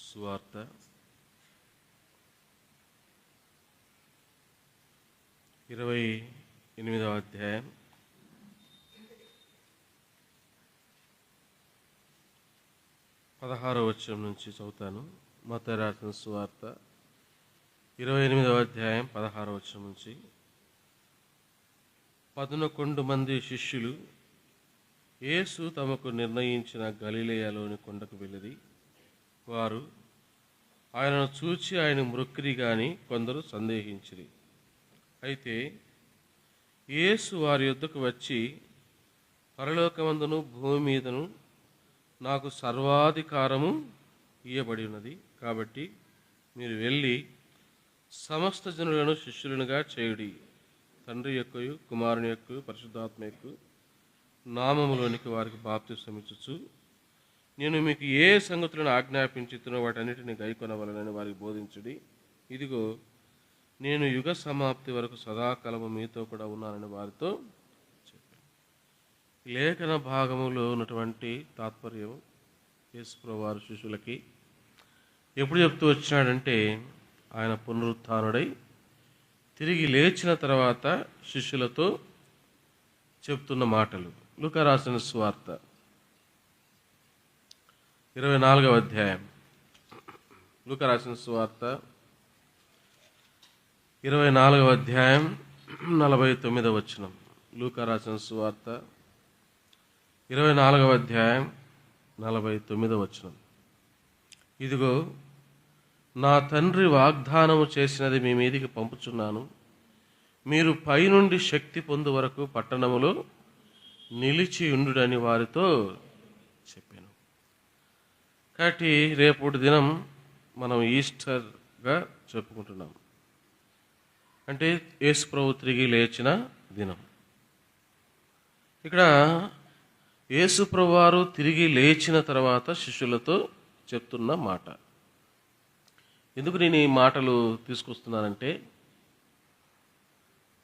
సువార్త 28వ అధ్యాయం 16వ వచనం నుంచి చదువుతాను. మత్తయి రాసిన సువార్త 28వ అధ్యాయం 16వ వచనం నుంచి. 11 మంది శిష్యులు యేసు తమకు నిర్ణయించిన గలిలయలోని కొండకు వెళ్ళిరి. వారు ఆయనను చూచి ఆయన మ్రొక్కిరి గాని కొందరు సందేహించిరి. అయితే యేసు వారి యొద్దకు వచ్చి, పరలోకమందును భూమి మీదను నాకు సర్వాధికారము ఇయ్యబడి ఉన్నది, కాబట్టి మీరు వెళ్ళి సమస్త జనులను శిష్యులనుగా చేయుడి. తండ్రి యొక్కయు కుమారుని యొక్కయు పరిశుద్ధాత్మ యొక్కయు నామములోనికి వారికి బాప్తిసమిచ్చుచు, నేను మీకు ఏ సంగతులను ఆజ్ఞాపించుతున్నో వాటన్నిటిని గైకొనవలనని వారికి బోధించుడి. ఇదిగో నేను యుగ సమాప్తి వరకు సదాకాలము మీతో కూడా ఉన్నానని వారితో చెప్పాను. లేఖన భాగములో ఉన్నటువంటి తాత్పర్యం యేసుప్రభువు వారు శిష్యులకి ఎప్పుడు చెప్తూ వచ్చినాడంటే, ఆయన పునరుత్థానుడై తిరిగి లేచిన తర్వాత శిష్యులతో చెప్తున్న మాటలు. లూకా రాసిన సువార్త 24వ అధ్యాయం. లూకా రాసిన సువార్త 24వ అధ్యాయం 49వ వచనం. లూకా రాసిన సువార్త 24వ అధ్యాయం 49వ వచనం. ఇదిగో నా తండ్రి వాగ్దానము చేసినది మీ మీదికి పంపుచున్నాను. మీరు పైనుండి శక్తి పొందు వరకు పట్టణములో నిలిచి ఉండుడని వారితో చెప్పాను. కాబట్టి రేపటి దినం మనం ఈస్టర్గా చెప్పుకుంటున్నాం. అంటే యేసు ప్రభు తిరిగి లేచిన దినం. ఇక్కడ యేసు ప్రభు వారు తిరిగి లేచిన తర్వాత శిష్యులతో చెప్తున్న మాట. ఎందుకు నేను ఈ మాటలు తీసుకొస్తున్నానంటే,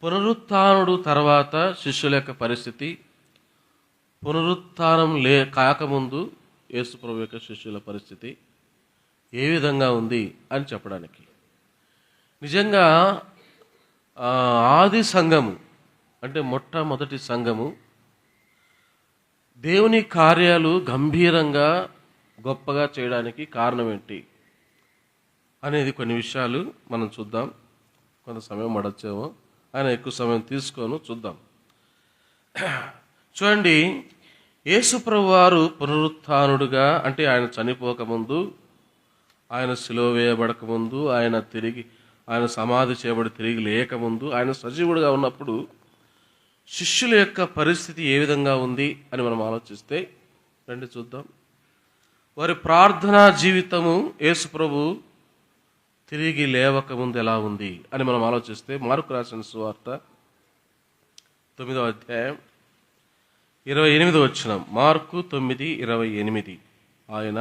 పునరుత్థానుడు తర్వాత శిష్యుల యొక్క పరిస్థితి, పునరుత్థానం కాకముందు యేసు ప్రభు యొక్క శిష్యుల పరిస్థితి ఏ విధంగా ఉంది అని చెప్పడానికి. నిజంగా ఆది సంఘము అంటే మొట్టమొదటి సంఘము దేవుని కార్యాలు గంభీరంగా గొప్పగా చేయడానికి కారణం ఏంటి అనేది కొన్ని విషయాలు మనం చూద్దాం. కొంత సమయం పడచ్చేమో, ఆయన ఎక్కువ సమయం తీసుకోను, చూద్దాం. చూడండి, యేసు ప్రభు వారు పునరుత్థానుడుగా అంటే ఆయన చనిపోకముందు, ఆయన సిలువ వేయబడకముందు, ఆయన సమాధి చేయబడి తిరిగి లేకముందు, ఆయన సజీవుడిగా ఉన్నప్పుడు శిష్యుల యొక్క పరిస్థితి ఏ విధంగా ఉంది అని మనం ఆలోచిస్తే రండి చూద్దాం. వారి ప్రార్థనా జీవితము యేసు ప్రభు తిరిగి లేవకముందు ఎలా ఉంది అని మనం ఆలోచిస్తే, మార్కు రాసిన సువార్త 9వ అధ్యాయం 28వ వచనం. మార్కు 9:28. ఆయన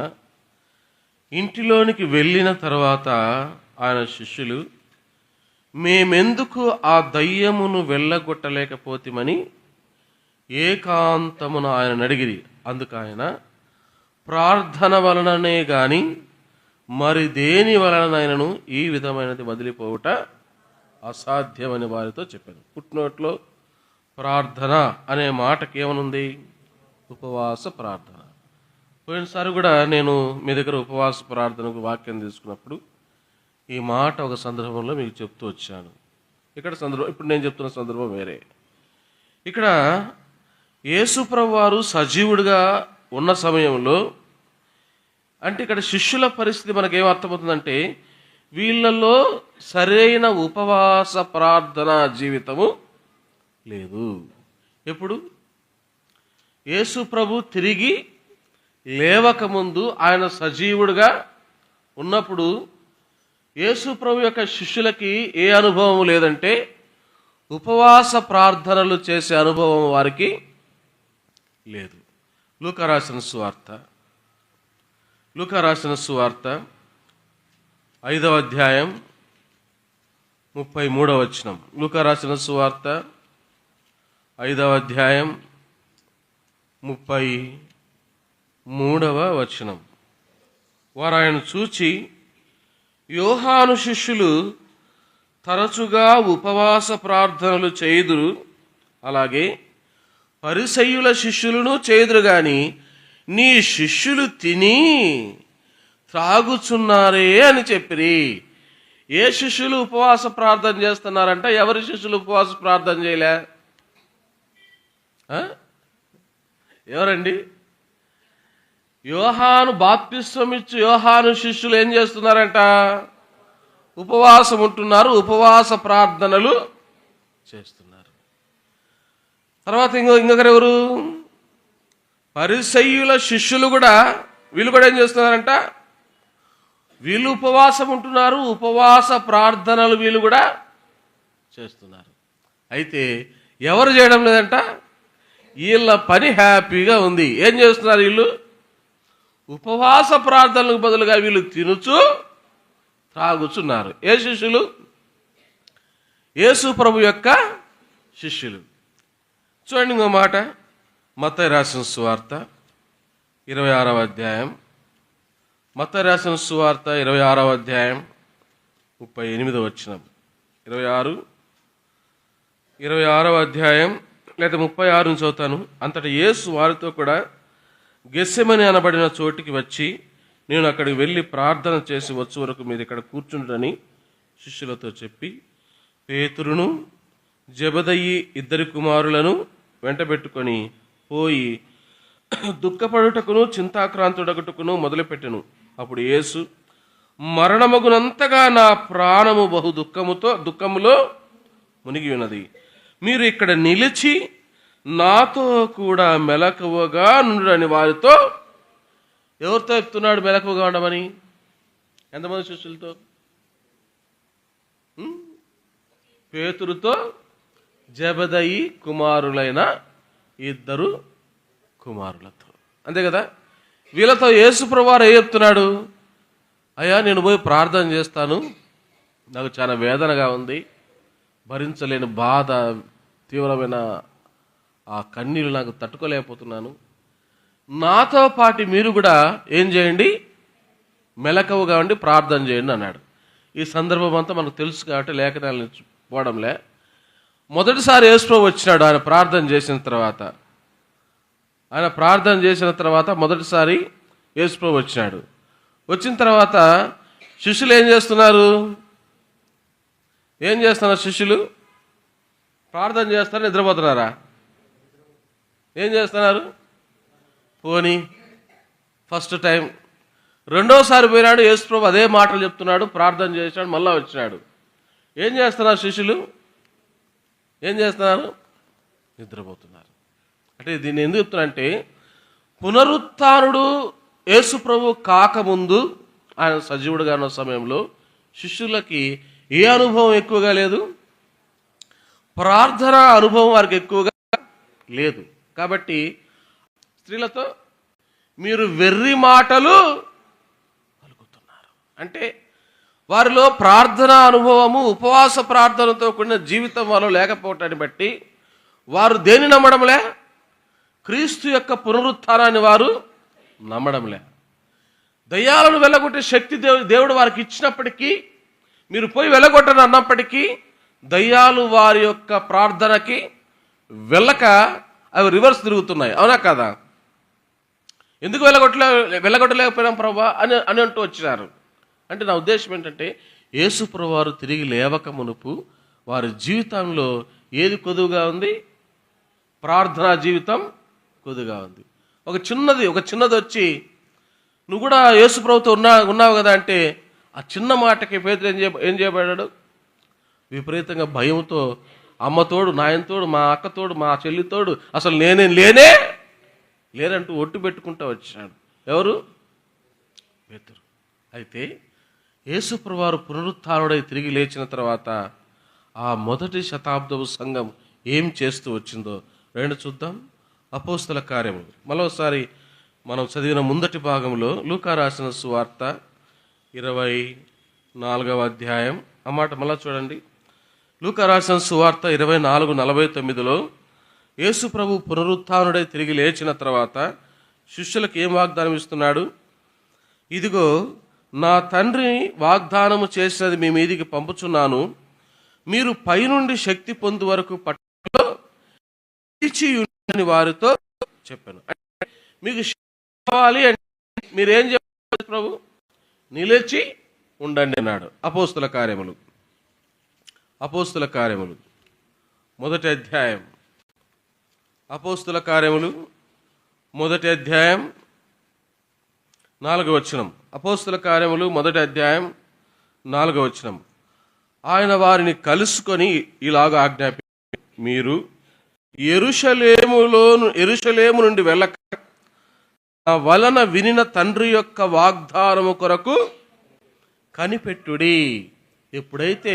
ఇంటిలోనికి వెళ్ళిన తర్వాత ఆయన శిష్యులు, మేమెందుకు ఆ దయ్యమును వెళ్ళగొట్టలేకపోతేమని ఏకాంతమున ఆయన అడిగిరి. అందుకు ఆయన, ప్రార్థన వలననే గాని మరి దేని వలనైనను ఈ విధమైనది వదిలిపోవుట అసాధ్యమని వారితో చెప్పాను. పుట్టినోట్లో ప్రార్థన అనే మాటకి ఏమనుంది? ఉపవాస ప్రార్థన. పోయినసారి కూడా నేను మీ దగ్గర ఉపవాస ప్రార్థనకు వాక్యం తీసుకున్నప్పుడు ఈ మాట ఒక సందర్భంలో మీకు చెప్తూ వచ్చాను. ఇప్పుడు నేను చెప్తున్న సందర్భం వేరే. ఇక్కడ యేసు ప్రభు వారు సజీవుడిగా ఉన్న సమయంలో, అంటే ఇక్కడ శిష్యుల పరిస్థితి మనకేం అర్థమవుతుందంటే, వీళ్ళలో సరైన ఉపవాస ప్రార్థన జీవితము లేదు. ఎప్పుడు? యేసు ప్రభు తిరిగి లేవకముందు ఆయన సజీవుడిగా ఉన్నప్పుడు యేసు ప్రభు యొక్క శిష్యులకి ఏ అనుభవం లేదంటే, ఉపవాస ప్రార్థనలు చేసే అనుభవం వారికి లేదు. లూకా రాసిన సువార్త 5వ అధ్యాయం 33వ వచనం. లూకా రాసిన సువార్త 5వ అధ్యాయం 33వ వచనం. వారు ఆయన చూచి, యోహాను శిష్యులు తరచుగా ఉపవాస ప్రార్థనలు చేయుదురు, అలాగే పరిసయ్యుల శిష్యులను చేయుదురు గాని నీ శిష్యులు తిని త్రాగుచున్నారే అని చెప్పిరి. ఏ శిష్యులు ఉపవాస ప్రార్థన చేస్తున్నారంట? ఎవరి శిష్యులు ఉపవాస ప్రార్థన చేయలే? ఎవరండి? యోహాను బాప్తిస్మం ఇచ్చి యోహాను శిష్యులు ఏం చేస్తున్నారంట? ఉపవాసం ఉంటున్నారు, ఉపవాస ప్రార్థనలు చేస్తున్నారు. తర్వాత ఇంకొకరెవరు? పరిసయ్యుల శిష్యులు కూడా, వీళ్ళు కూడా ఏం చేస్తున్నారంట? వీళ్ళు ఉపవాసం ఉంటున్నారు, ఉపవాస ప్రార్థనలు వీళ్ళు కూడా చేస్తున్నారు. అయితే ఎవరు చేయడం లేదంట? వీళ్ళ పని హ్యాపీగా ఉంది. ఏం చేస్తున్నారు వీళ్ళు? ఉపవాస ప్రార్థనలకు బదులుగా వీళ్ళు తినుచు త్రాగుచున్నారు. ఏ శిష్యులు? యేసు ప్రభు యొక్క శిష్యులు. చూడండి ఇంకో మాట, మత్తయి రాసిన సువార్త 26వ అధ్యాయం. మత్తయి రాసిన సువార్త 26వ అధ్యాయం 38వ వచనం. 26వ అధ్యాయం లేదా 36 నుంచి చదువుతాను. అంతటా యేసు వారితో కూడా గెత్సెమని అనబడిన చోటికి వచ్చి, నేను అక్కడికి వెళ్ళి ప్రార్థన చేసి వచ్చే వరకు మీరు ఇక్కడ కూర్చుండని శిష్యులతో చెప్పి, పేతురును జెబెదయి 2 కుమారులను వెంటబెట్టుకొని పోయి దుఃఖపడుటకును చింతాక్రాంతుడగుటకును మొదలుపెట్టెను. అప్పుడు యేసు, మరణమగునంతగా నా ప్రాణము బహు దుఃఖములో మునిగి ఉన్నది. మీరు ఇక్కడ నిలిచి నాతో కూడా మెలకువగా నుండని వారితో, ఎవరితో చెప్తున్నాడు మెలకువగా ఉండమని? ఎంతమంది శిష్యులతో? పేతురుతో, జెబెదయి కుమారులైన 2 కుమారులతో. అంతే కదా? వీళ్ళతో యేసు ప్రభువారు ఏం చెప్తున్నాడు? అయ్యా, నేను పోయి ప్రార్థన చేస్తాను, నాకు చాలా వేదనగా ఉంది, భరించలేని బాధ, తీవ్రమైన ఆ కన్నీళ్ళు నాకు తట్టుకోలేకపోతున్నాను, నాతో పాటు మీరు కూడా ఏం చేయండి? మెలకువగా ఉండి ప్రార్థన చేయండి అన్నాడు. ఈ సందర్భం అంతా మనకు తెలుసు కాబట్టి లేఖనాలను పోవడంలే. మొదటిసారి యేసు ప్రభు వచ్చినాడు. ఆయన ప్రార్థన చేసిన తర్వాత మొదటిసారి యేసు ప్రభు వచ్చినాడు. వచ్చిన తర్వాత శిష్యులు ఏం చేస్తున్నారు? శిష్యులు ప్రార్థన చేస్తారు, నిద్రపోతున్నారా? ఏం చేస్తున్నారు? పోనీ ఫస్ట్ టైం. రెండోసారి పోయినాడు యేసు ప్రభు, అదే మాటలు చెప్తున్నాడు, ప్రార్థన చేసినాడు, మళ్ళా వచ్చినాడు. ఏం చేస్తున్నారు శిష్యులు? నిద్రపోతున్నారు. అంటే దీన్ని ఎందుకు చెప్తున్నా అంటే, పునరుత్థానుడు యేసు ప్రభు కాకముందు, ఆయన సజీవుడుగా ఉన్న సమయంలో శిష్యులకి ఏ అనుభవం ఎక్కువగా లేదు? ప్రార్థన అనుభవం వారికి ఎక్కువగా లేదు. కాబట్టి స్త్రీలతో మీరు వెర్రి మాటలు పలుకుతున్నారు అంటే, వారిలో ప్రార్థన అనుభవము, ఉపవాస ప్రార్థనతో కూడిన జీవితం వారిలో లేకపోవటాన్ని బట్టి వారు దేన్ని నమ్మడంలే? క్రీస్తు యొక్క పునరుత్థానాన్ని వారు నమ్మడంలే. దయ్యాలను వెళ్ళగొట్టే శక్తి దేవుడు వారికి ఇచ్చినప్పటికీ, మీరు పోయి వెళ్ళగొట్టని అన్నప్పటికీ, దయ్యాలు వారి యొక్క ప్రార్థనకి వెళ్ళక అవి రివర్స్ తిరుగుతున్నాయి. అవునా కదా? ఎందుకు వెళ్ళగొట్టలేకపోయినాం ప్రభా అని అంటూ వచ్చినారు. అంటే నా ఉద్దేశం ఏంటంటే, యేసు ప్రభువారు తిరిగి లేవక మునుపు వారి జీవితంలో ఏది కొదువుగా ఉంది? ప్రార్థనా జీవితం కొద్దిగా ఉంది. ఒక చిన్నది వచ్చి, నువ్వు కూడా యేసు ప్రభుతో ఉన్నావు కదా అంటే, ఆ చిన్న మాటకి పేతురు ఏం చేయబడ్డాడు? విపరీతంగా భయంతో, అమ్మతోడు, నాయనతోడు, మా అక్కతోడు, మా చెల్లితోడు, అసలు లేనంటూ ఒట్టు పెట్టుకుంటూ వచ్చాడు. ఎవరు? పేతురు. అయితే యేసు ప్రభువారు పునరుత్థానుడై తిరిగి లేచిన తర్వాత ఆ మొదటి శతాబ్దపు సంఘం ఏం చేస్తూ వచ్చిందో చూద్దాం. అపోస్తల కార్యములు మరోసారి మనం చదివిన ముందటి భాగంలో లూకా రాసిన సువార్త 24వ అధ్యాయం, ఆ మాట మళ్ళా చూడండి. లూకా రాసిన సువార్త 24:49లో యేసు ప్రభు పునరుత్థానుడై తిరిగి లేచిన తర్వాత శిష్యులకు ఏం వాగ్దానం ఇస్తున్నాడు? ఇదిగో నా తండ్రి వాగ్దానము చేసినది మీ మీదికి పంపుచున్నాను, మీరు పైనుండి శక్తి పొందు వరకు పట్టణంలో నిలిచి ఉండని వారితో చెప్పాను. మీకు శక్తి కావాలి అంటే మీరేం చెప్పారు? ప్రభు నిలిచి ఉండండి అన్నాడు. అపోస్తుల కార్యములు మొదటి అధ్యాయం, అపోస్తుల కార్యములు మొదటి అధ్యాయం 4వ వచనం. అపోస్తుల కార్యములు మొదటి అధ్యాయం 4వ వచనం. ఆయన వారిని కలుసుకొని ఇలాగ ఆజ్ఞాపించారు, మీరు యెరూషలేము నుండి వెళ్ళక నా వలన వినిన తండ్రి యొక్క వాగ్దానము కొరకు కనిపెట్టుడి. ఎప్పుడైతే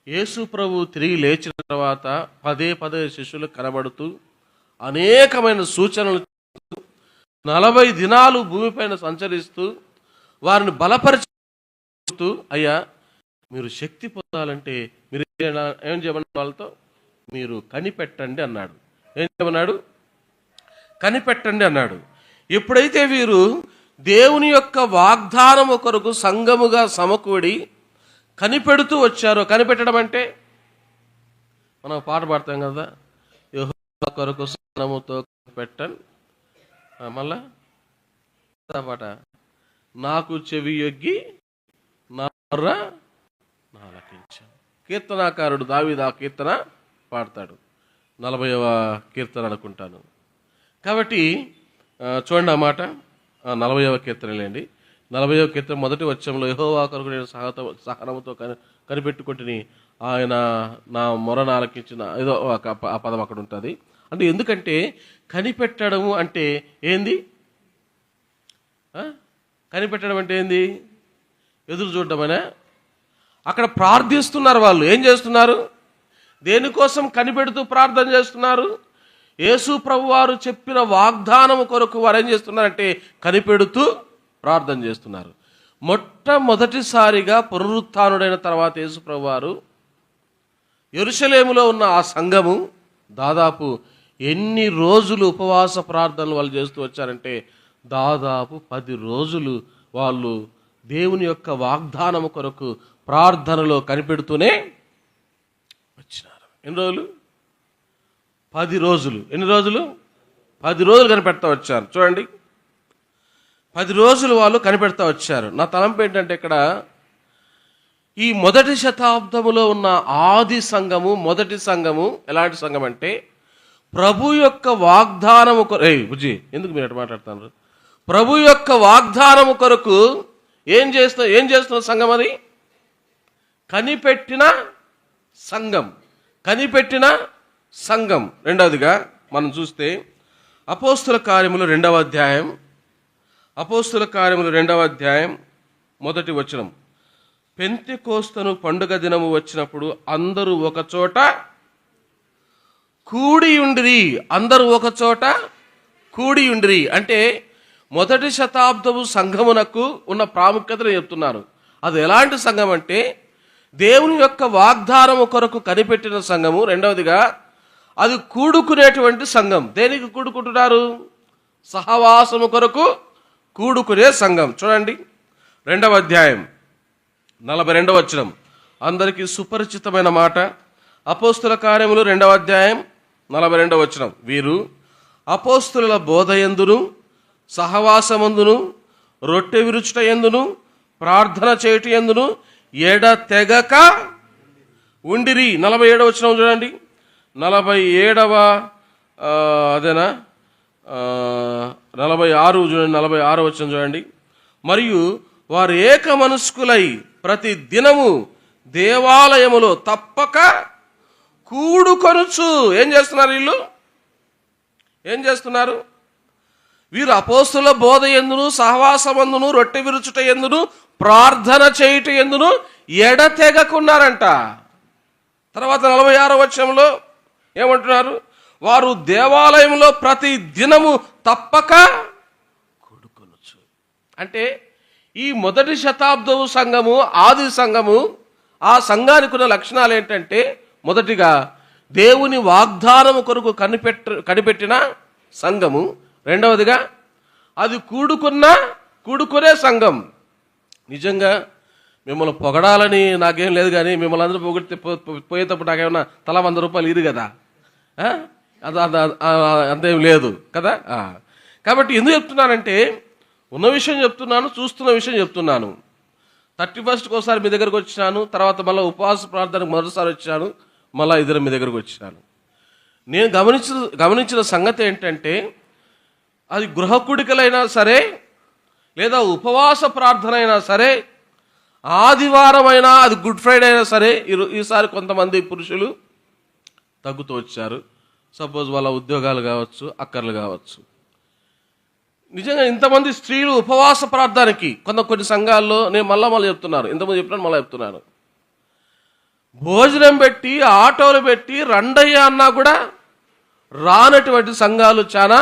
యేసు ప్రభు తిరిగి లేచిన తర్వాత పదే శిష్యులు కనబడుతూ అనేకమైన సూచనలు 40 దినాలు భూమిపైన సంచరిస్తూ వారిని బలపరుస్తూ, అయ్యా మీరు శక్తి పొందాలంటే మీరు ఏం చేయమన్నాడు? వాళ్ళతో మీరు కనిపెట్టండి అన్నాడు. ఏం చేయమన్నాడు? కనిపెట్టండి అన్నాడు. ఎప్పుడైతే వీరు దేవుని యొక్క వాగ్దానము కొరకు సంఘముగా సమకూడి కనిపెడుతూ వచ్చారో, కనిపెట్టడం అంటే మనం పాట పాడతాం కదా, యెహోవా కొరకు సంగముతో కనిపెట్టండి. మళ్ళా పాట, నాకు చెవి యొగ్గి నా మొర్ర ఆలకించాను. కీర్తనాకారుడు దావీదు ఆ కీర్తన పాడతాడు, 40వ కీర్తన అనుకుంటాను. కాబట్టి చూడండి ఆ మాట, 40వ కీర్తనలేండి. 40వ కీర్తన మొదటి వచనంలో, యెహోవా కొరకు నేను సహనముతో కనిపెట్టుకుంటుని ఆయన నా మొరను ఆలకించిన, ఏదో ఆ పదం అక్కడ ఉంటుంది. అంటే ఎందుకంటే కనిపెట్టడము అంటే ఏంది? కనిపెట్టడం అంటే ఏంది? ఎదురు చూడటమనే. అక్కడ ప్రార్థిస్తున్నారు వాళ్ళు. ఏం చేస్తున్నారు? దేనికోసం కనిపెడుతూ ప్రార్థన చేస్తున్నారు? యేసు ప్రభు వారు చెప్పిన వాగ్దానము కొరకు వారు ఏం చేస్తున్నారంటే కనిపెడుతూ ప్రార్థన చేస్తున్నారు. మొట్టమొదటిసారిగా పునరుత్థానుడైన తర్వాత యేసు ప్రభు వారు యెరూషలేములో ఉన్న ఆ సంఘము దాదాపు ఎన్ని రోజులు ఉపవాస ప్రార్థనలు వాళ్ళు చేస్తూ వచ్చారంటే దాదాపు 10 రోజులు వాళ్ళు దేవుని యొక్క వాగ్దానము కొరకు ప్రార్థనలో కనిపెడుతూనే వచ్చినారు. ఎన్ని రోజులు? 10 రోజులు. ఎన్ని రోజులు? 10 రోజులు కనిపెడతా వచ్చారు. చూడండి, 10 రోజులు వాళ్ళు కనిపెడతా వచ్చారు. నా తలంపు ఏంటంటే ఇక్కడ ఈ మొదటి శతాబ్దములో ఉన్న ఆది సంఘము, మొదటి సంఘము ఎలాంటి సంఘం అంటే ప్రభు యొక్క వాగ్దానము బుజ్జి ఎందుకు మీరు అట్లా మాట్లాడుతున్నారు? ప్రభు యొక్క వాగ్దానము కొరకు ఏం చేస్తున్న సంఘం? అది కనిపెట్టిన సంఘం. కనిపెట్టిన సంఘం. రెండవదిగా మనం చూస్తే అపోస్తుల కార్యములు 2వ అధ్యాయం, అపోస్తుల కార్యములు 2వ అధ్యాయం మొదటి వచనం. పెంతెకోస్తు పండుగ దినము వచ్చినప్పుడు అందరూ ఒక చోట కూడి ఉండిరి. అందరూ ఒక చోట కూడి ఉండిరి అంటే మొదటి శతాబ్దము సంఘమునకు ఉన్న ప్రాముఖ్యతను చెప్తున్నారు. అది ఎలాంటి సంఘం అంటే దేవుని యొక్క వాగ్దానము కొరకు కనిపెట్టిన సంఘము. రెండవదిగా అది కూడుకునేటువంటి సంఘం. దేనికి కూడుకుంటున్నారు? సహవాసము కొరకు కూడుకునే సంఘం. చూడండి, 2వ అధ్యాయం 42వ వచనం. అందరికీ సుపరిచితమైన మాట. అపోస్తుల కార్యములు 2వ అధ్యాయం 42వ వచనం. వీరు అపోస్తుల బోధయందును సహవాసమందును రొట్టె విరుచుట ఎందును ప్రార్థన చేయుట ఎందును ఎడతెగక ఉండిరి. 47వ వచనం చూడండి. 47వ అదేనా 46 చూడండి. 46వ వచనం చూడండి. మరియు వారు ఏక మనస్కులై ప్రతి దినము దేవాలయములో తప్పక కూడుకొనుచు. ఏం చేస్తున్నారు వీళ్ళు? ఏం చేస్తున్నారు వీరు? అపోస్తుల బోధ ఎందును సహవాసమందును రొట్టె విరుచుట ఎందును ప్రార్థన చేయుట ఎందును ఎడతెగకున్నారంట. తర్వాత 46వ వచనంలో ఏమంటున్నారు? వారు దేవాలయంలో ప్రతి దినము తప్పక కూడుకొనుచు. అంటే ఈ మొదటి శతాబ్దపు సంఘము, ఆది సంఘము, ఆ సంఘానికి ఉన్న లక్షణాలు ఏంటంటే మొదటిగా దేవుని వాగ్దానము కొరకు కనిపెట్టిన సంఘము. రెండవదిగా అది కూడుకున్న కూడుకునే సంఘం. నిజంగా మిమ్మల్ని పొగడాలని నాకేం లేదు, కానీ మిమ్మల్ని అందరూ పొగిడితే పోయేటప్పుడు నాకేమన్నా తలా 100 రూపాయలు ఇది కదా, అంతేం లేదు కదా. కాబట్టి ఎందుకు చెప్తున్నానంటే ఉన్న విషయం చెప్తున్నాను, చూస్తున్న విషయం చెప్తున్నాను. 31st ఒకసారి మీ దగ్గరకు వచ్చినాను, తర్వాత మళ్ళీ ఉపవాస ప్రార్థనకు మొదటిసారి వచ్చాను, మళ్ళీ ఇద్దరు మీ దగ్గరకు వచ్చినాను. నేను గమనించిన సంగతి ఏంటంటే, అది గృహ కూడికలైనా సరే, లేదా ఉపవాస ప్రార్థన అయినా సరే, ఆదివారం అయినా, అది గుడ్ ఫ్రైడే అయినా సరే, ఈసారి కొంతమంది పురుషులు తగ్గుతూ వచ్చారు. సపోజ్ వాళ్ళ ఉద్యోగాలు కావచ్చు, అక్కర్లు కావచ్చు. నిజంగా ఇంతమంది స్త్రీలు ఉపవాస ప్రార్థనకి కొన్ని సంఘాల్లో, నేను మళ్ళీ చెప్తున్నాను, ఇంతమంది చెప్పినాను, మళ్ళీ చెప్తున్నాను, భోజనం పెట్టి ఆటోలు పెట్టి రండయ్య అన్నా కూడా రానటువంటి సంఘాలు చాలా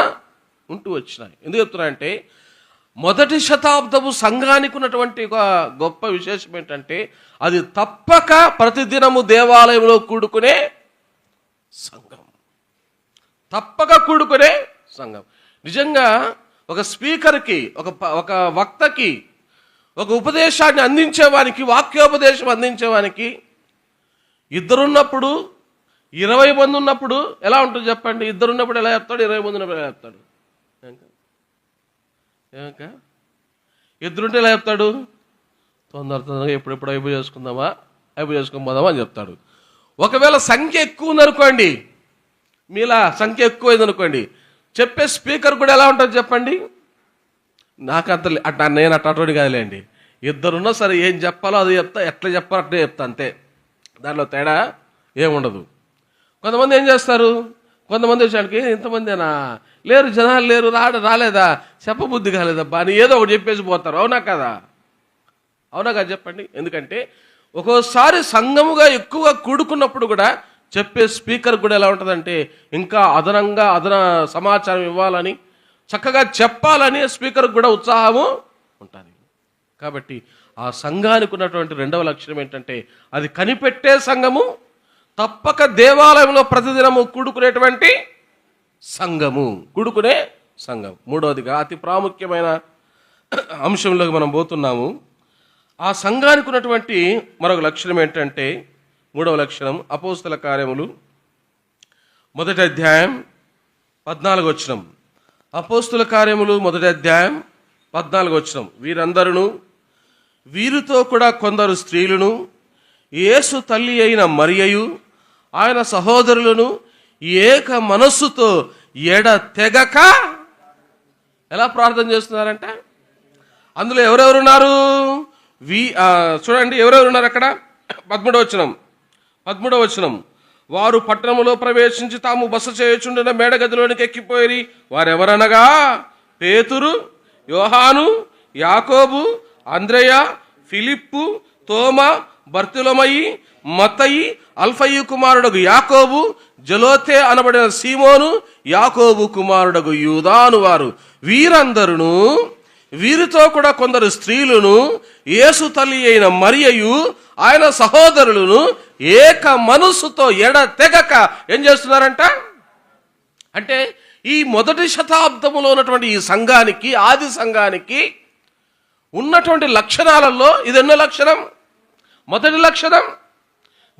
ఉంటూ వచ్చినాయి. ఎందుకు చెప్తున్నానంటే, మొదటి శతాబ్దపు సంఘానికి ఉన్నటువంటి ఒక గొప్ప విశేషం ఏంటంటే, అది తప్పక ప్రతిదినము దేవాలయంలో కూడుకునే సంఘం. తప్పక కూడుకునే సంఘం. నిజంగా ఒక స్పీకర్కి, ఒక వక్తకి, ఒక ఉపదేశాన్ని అందించేవానికి, వాక్యోపదేశం అందించేవానికి ఇద్దరున్నప్పుడు, 20 మంది ఉన్నప్పుడు ఎలా ఉంటుంది చెప్పండి? ఇద్దరున్నప్పుడు ఎలా చెప్తాడు, 20 మంది ఉన్నప్పుడు ఎలా చెప్తాడు? ఏమక ఇద్దరుంటే ఎలా చెప్తాడు? తొందరగా ఎప్పుడెప్పుడు అయిపోయి చేసుకొని పోదామా అని చెప్తాడు. ఒకవేళ సంఖ్య ఎక్కువ ఉందనుకోండి, మీలా సంఖ్య ఎక్కువైందనుకోండి, చెప్పే స్పీకర్ కూడా ఎలా ఉంటుంది చెప్పండి? నాకు నేను అట్టోడి కాదులేండి. ఇద్దరున్నా సరే, ఏం చెప్పాలో అది చెప్తా, ఎట్లా చెప్పాలో అట్లే చెప్తా, అంతే. దాంట్లో తేడా ఏముండదు. కొంతమంది ఏం చేస్తారు, కొంతమంది వచ్చానికి ఇంతమందినా లేరు, జనాలు లేరు, రాలేదా, చెప్పబుద్ధి కాలేదబ్బా అని ఏదో ఒకటి చెప్పేసి పోతారు. అవునా కదా చెప్పండి. ఎందుకంటే ఒక్కోసారి సంఘముగా ఎక్కువగా కూడుకున్నప్పుడు కూడా చెప్పే స్పీకర్ కూడా ఎలా ఉంటుందంటే, ఇంకా అదన సమాచారం ఇవ్వాలని, చక్కగా చెప్పాలని స్పీకర్కి కూడా ఉత్సాహము ఉంటుంది. కాబట్టి ఆ సంఘానికి ఉన్నటువంటి రెండవ లక్షణం ఏంటంటే, అది కనిపెట్టే సంఘము, తప్పక దేవాలయంలో ప్రతిదినము కూడుకునేటువంటి సంఘము, కూడుకునే సంఘం. మూడవదిగా అతి ప్రాముఖ్యమైన అంశంలోకి మనం పోతున్నాము. ఆ సంఘానికి ఉన్నటువంటి మరొక లక్షణం ఏంటంటే, మూడవ లక్షణం అపోస్తల కార్యములు 1వ అధ్యాయం 14వ వచనం. అపోస్తల కార్యములు 1వ అధ్యాయం 14వ వచనం. వీరందరూ, వీరితో కూడా కొందరు స్త్రీలను, యేసు తల్లి అయిన మరియయు ఆయన సహోదరులను ఏక మనస్సుతో ఎడతెగక ఎలా ప్రార్థన చేస్తున్నారంట? అందులో ఎవరెవరున్నారు? చూడండి ఎవరెవరున్నారు అక్కడ. 13వ వచనం. వారు పట్టణములో ప్రవేశించి తాము బస చేయుచుండిన మేడగదిలోనికి ఎక్కిపోయి, వారెవరనగా పేతురు, యోహాను, యాకోబు, అంద్రెయ, ఫిలిప్పు, తోమా, బర్తిలోమయి, మత్తయి, అల్ఫయి కుమారుడగు యాకోబు, జలోతే అనబడిన సీమోను, యాకోబు కుమారుడగు యూదాను వారు. వీరందరూ, వీరితో కూడా కొందరు స్త్రీలను, యేసు తల్లి అయిన మరియయు ఆయన సహోదరులను ఏక మనస్సుతో ఎడతెగక ఏం చేస్తున్నారంట? అంటే ఈ మొదటి శతాబ్దములో ఉన్నటువంటి ఈ సంఘానికి, ఆది సంఘానికి ఉన్నటువంటి లక్షణాలలో ఇది ఎన్నో లక్షణం? మొదటి లక్షణం,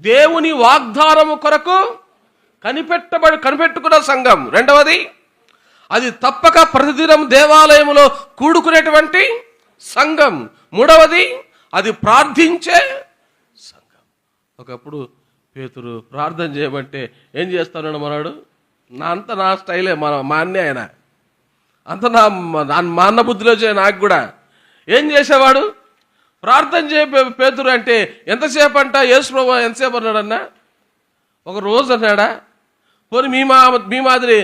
దేవుని వాగ్దానము కొరకు కనిపెట్టుకున్న సంఘం. రెండవది, అది తప్పక ప్రతిదినం దేవాలయములో కూడుకునేటువంటి సంఘం. మూడవది, అది ప్రార్థించే సంఘం. ఒకప్పుడు పేతురు ప్రార్థన చేయమంటే ఏం చేస్తానని మనాడు, నా స్టైలే, మా అన్నే ఆయన అంత మా అన్న బుద్ధిలో చేయ. నాకు కూడా ఏం చేసేవాడు, ప్రార్థన చేయ పేతురు అంటే ఎంతసేపు అంట? యేసు ప్రభువు ఎంతసేపు అన్నాడన్నా? ఒక రోజు అన్నాడా? పోనీ మీ మాదిరి